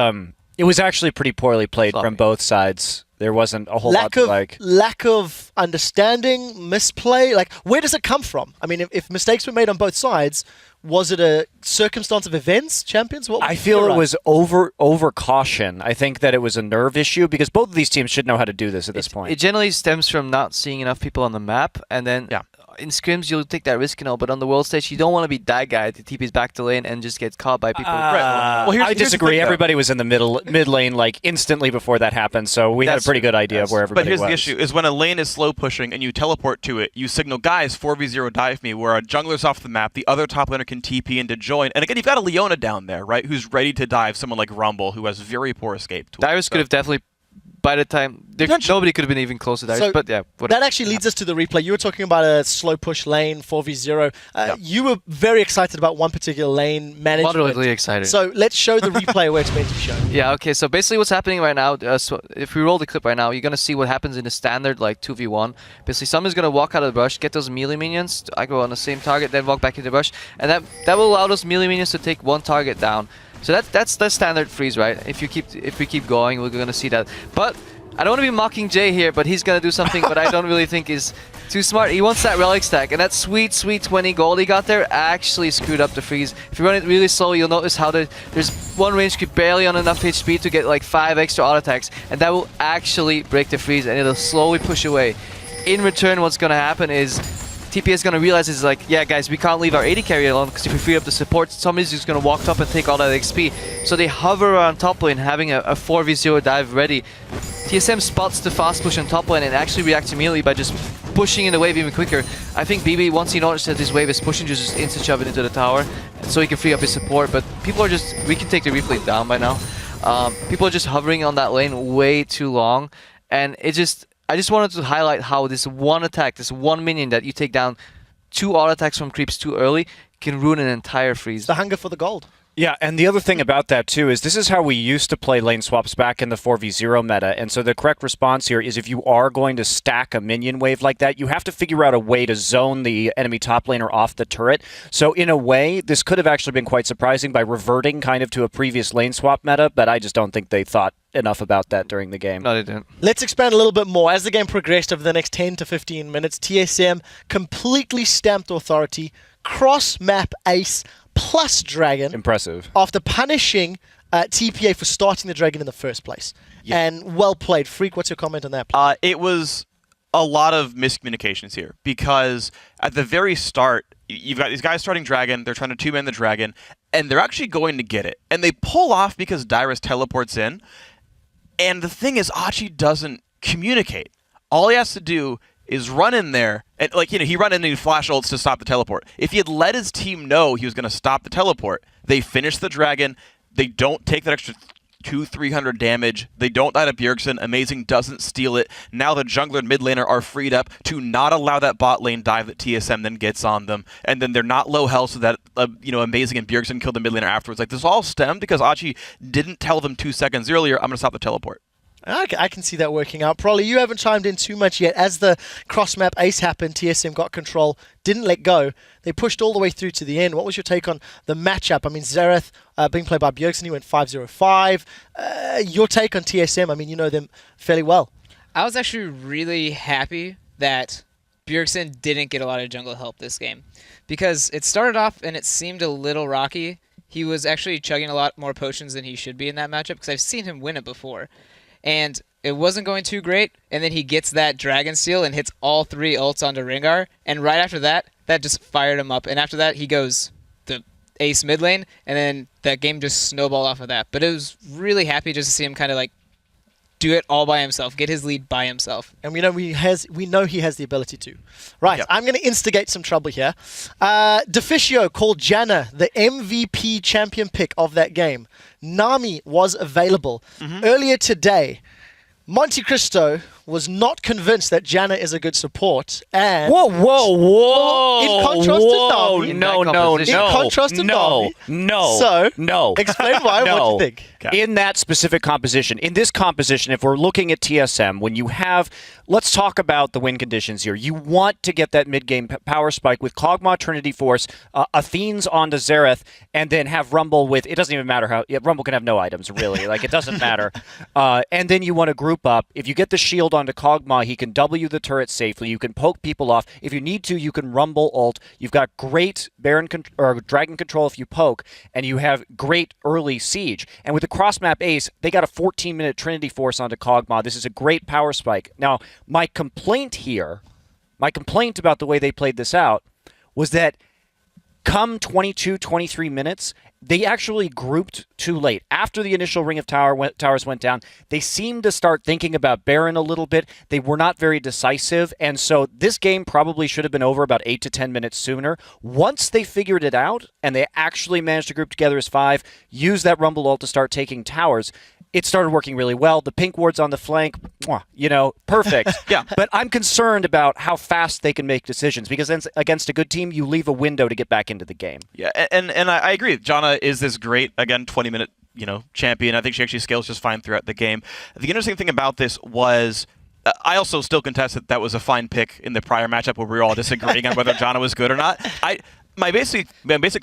actually pretty poorly played from both sides. There wasn't a whole lot to like. Lack of understanding, misplay. Like, where does it come from? I mean, if mistakes were made on both sides, was it a circumstance of events, champions? I feel it was over caution. I think that it was a nerve issue because both of these teams should know how to do this at this point. It generally stems from not seeing enough people on the map, and then in scrims you'll take that risk and all, but on the world stage you don't want to be that guy that TP's back to lane and just gets caught by people. Well, I disagree. Everybody was in the mid lane like instantly before that happened, so we had a pretty good idea of where everybody was. But here's the issue, is when a lane is slow pushing and you teleport to it, you signal, guys, 4v0 dive me, where a jungler's off the map, the other top laner can TP in to join, and again, you've got a Leona down there, right, who's ready to dive someone like Rumble, who has very poor escape tools. Darius could have definitely, by the time, nobody could have been even close to Darius, So but yeah. Whatever. That actually leads us to the replay. You were talking about a slow push lane, 4v0. You were very excited about one particular lane management. Moderately excited. So let's show the replay where it's meant to be shown. Yeah, okay, so basically what's happening right now, so if we roll the clip right now, you're going to see what happens in the standard, like, 2v1. Basically, someone's going to walk out of the brush, get those melee minions to aggro on the same target, then walk back into the brush, and that will allow those melee minions to take one target down. So that's the standard freeze, right? If we keep going, we're going to see that. But I don't want to be mocking Jay here, but he's going to do something but I don't really think is too smart. He wants that relic stack, and that sweet 20 gold he got there actually screwed up the freeze. If you run it really slow, you'll notice how there's one range creep barely on enough HP to get like 5 extra auto attacks, and that will actually break the freeze, and it'll slowly push away. In return, what's going to happen is TPA is going to realize it's like, yeah, guys, we can't leave our AD carry alone, because if we free up the support, somebody's just going to walk up and take all that XP. So they hover around top lane, having a 4v0 dive ready. TSM spots the fast push on top lane and actually reacts immediately by just pushing in the wave even quicker. I think BB, once he noticed that this wave is pushing, just instant shove it into the tower, so he can free up his support. But people are just, we can take the replay down by now. People are just hovering on that lane way too long, and I just wanted to highlight how this one attack, this one minion that you take down 2 auto attacks from creeps too early can ruin an entire freeze. The hunger for the gold. Yeah, and the other thing about that too is this is how we used to play lane swaps back in the 4v0 meta, and so the correct response here is if you are going to stack a minion wave like that, you have to figure out a way to zone the enemy top laner off the turret. So in a way, this could have actually been quite surprising by reverting kind of to a previous lane swap meta, but I just don't think they thought enough about that during the game. No, they didn't. Let's expand a little bit more. As the game progressed over the next 10 to 15 minutes, TSM completely stamped authority, cross-map ace, plus dragon. Impressive. After punishing TPA for starting the dragon in the first place. Yeah. And well played. Freak, what's your comment on that? It was a lot of miscommunications here, because at the very start, you've got these guys starting dragon, they're trying to two-man the dragon, and they're actually going to get it. And they pull off because Dyrus teleports in. And the thing is, Achi doesn't communicate. All he has to do is run in there, and he run in and he flash ults to stop the teleport. If he had let his team know he was going to stop the teleport, they finish the dragon, they don't take that extra 200-300 damage, they don't die to Bjergsen, Amazing doesn't steal it. Now the jungler and mid laner are freed up to not allow that bot lane dive that TSM then gets on them, and then they're not low health so that Amazing and Bjergsen kill the mid laner afterwards. Like, this all stemmed because Achi didn't tell them 2 seconds earlier, I'm going to stop the teleport. I can see that working out. Probably you haven't chimed in too much yet. As the cross-map ace happened, TSM got control, didn't let go. They pushed all the way through to the end. What was your take on the matchup? I mean, Xerath being played by Bjergsen, he went 5-0-5. Your take on TSM? I mean, you know them fairly well. I was actually really happy that Bjergsen didn't get a lot of jungle help this game, because it started off and it seemed a little rocky. He was actually chugging a lot more potions than he should be in that matchup, because I've seen him win it before. And it wasn't going too great, and then he gets that Dragon Steel and hits all 3 ults onto Rengar, and right after that, that just fired him up. And after that, he goes the ace mid lane, and then that game just snowballed off of that. But it was really happy just to see him kind of like do it all by himself, get his lead by himself. And we know he has the ability to. Right, yep. I'm going to instigate some trouble here. Deficio called Janna the MVP champion pick of that game. Nami was available. Earlier today, Monte Cristo was not convinced that Janna is a good support, and whoa. in contrast to Na'Vi, No. In contrast to Na'Vi. So, explain why. No. What do you think? In that specific composition, in this composition, if we're looking at TSM, when you have, let's talk about the win conditions here. You want to get that mid-game power spike with Kog'Maw, Trinity Force, Athene's onto Xerath, and then have Rumble with, it doesn't even matter how, Rumble can have no items, really. Like, it doesn't matter. And then you want to group up. If you get the shield onto Kog'Maw, he can W the turret safely. You can poke people off. If you need to, you can Rumble ult. You've got great Dragon control if you poke, and you have great early siege. And with the cross-map ace, they got a 14-minute Trinity Force onto Kog'Maw. This is a great power spike. Now, my complaint about the way they played this out was that come 22, 23 minutes, they actually grouped too late. After the initial ring of towers went down, they seemed to start thinking about Baron a little bit. They were not very decisive, and so this game probably should have been over about 8 to 10 minutes sooner. Once they figured it out, and they actually managed to group together as 5, use that Rumble ult to start taking towers, it started working really well. The pink ward's on the flank, perfect. Yeah. But I'm concerned about how fast they can make decisions, because against a good team, you leave a window to get back into the game. Yeah, and I agree. Janna is this great, again, 20-minute champion. I think she actually scales just fine throughout the game. The interesting thing about this was, I also still contest that was a fine pick in the prior matchup where we were all disagreeing on whether Janna was good or not. My basic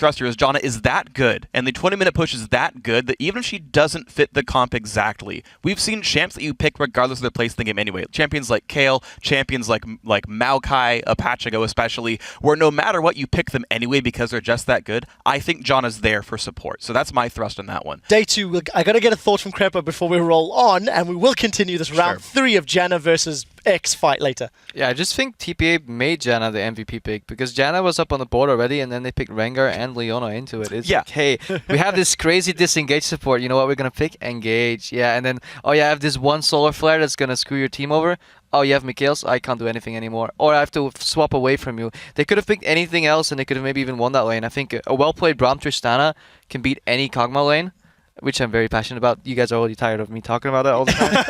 thrust here is Janna is that good, and the 20-minute push is that good that even if she doesn't fit the comp exactly, we've seen champs that you pick regardless of their place in the game anyway. Champions like Kayle, champions like Maokai, Apachigo especially, where no matter what you pick them anyway because they're just that good. I think Janna's there for support, so that's my thrust on that one. Day 2, I got to get a thought from Krepo before we roll on, and we will continue this round 3 of Janna versus X fight later. Yeah, I just think TPA made Janna the MVP pick because Janna was up on the board already, and then they picked Rengar and Leona into it. It's like, hey, we have this crazy disengage support. You know what we're going to pick? Engage. Yeah, and then, I have this one solar flare that's going to screw your team over. Oh, you have Mikhail's? I can't do anything anymore. Or I have to swap away from you. They could have picked anything else, and they could have maybe even won that lane. I think a well-played Braum Tristana can beat any Kog'Maw lane, which I'm very passionate about. You guys are already tired of me talking about that all the time.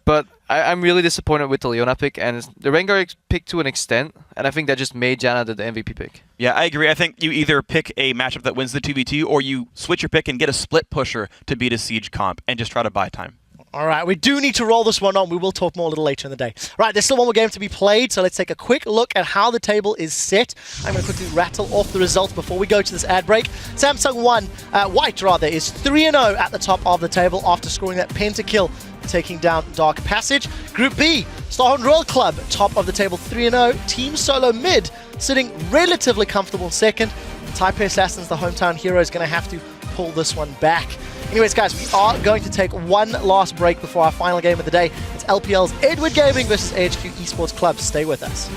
But I'm really disappointed with the Leona pick, and the Rengar pick to an extent, and I think that just made Janna the MVP pick. Yeah, I agree. I think you either pick a matchup that wins the 2v2, or you switch your pick and get a split pusher to beat a Siege comp and just try to buy time. All right, we do need to roll this one on. We will talk more a little later in the day. Right, there's still one more game to be played, so let's take a quick look at how the table is set. I'm going to quickly rattle off the results before we go to this ad break. Samsung White is 3-0 at the top of the table after scoring that pentakill, taking down Dark Passage. Group B, Starhorn Royal Club, top of the table 3-0. TeamSoloMid sitting relatively comfortable in second. Taipei Assassins, the hometown hero, is going to have to pull this one back. Anyways, guys, we are going to take one last break before our final game of the day. It's LPL's Edward Gaming versus AHQ Esports Club. Stay with us.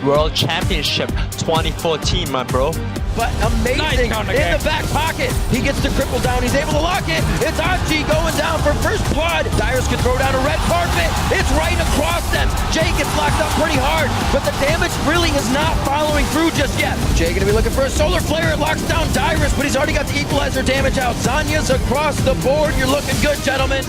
World Championship 2014, my bro. But amazing in the back pocket. He gets the cripple down. He's able to lock it. It's Archie going down for first blood. Dyrus can throw down a red carpet. It's right across them. Jay gets locked up pretty hard, but the damage really is not following through just yet. Jay going to be looking for a solar flare. It locks down Dyrus, but he's already got the equalizer damage out. Zanya's across the board. You're looking good, gentlemen.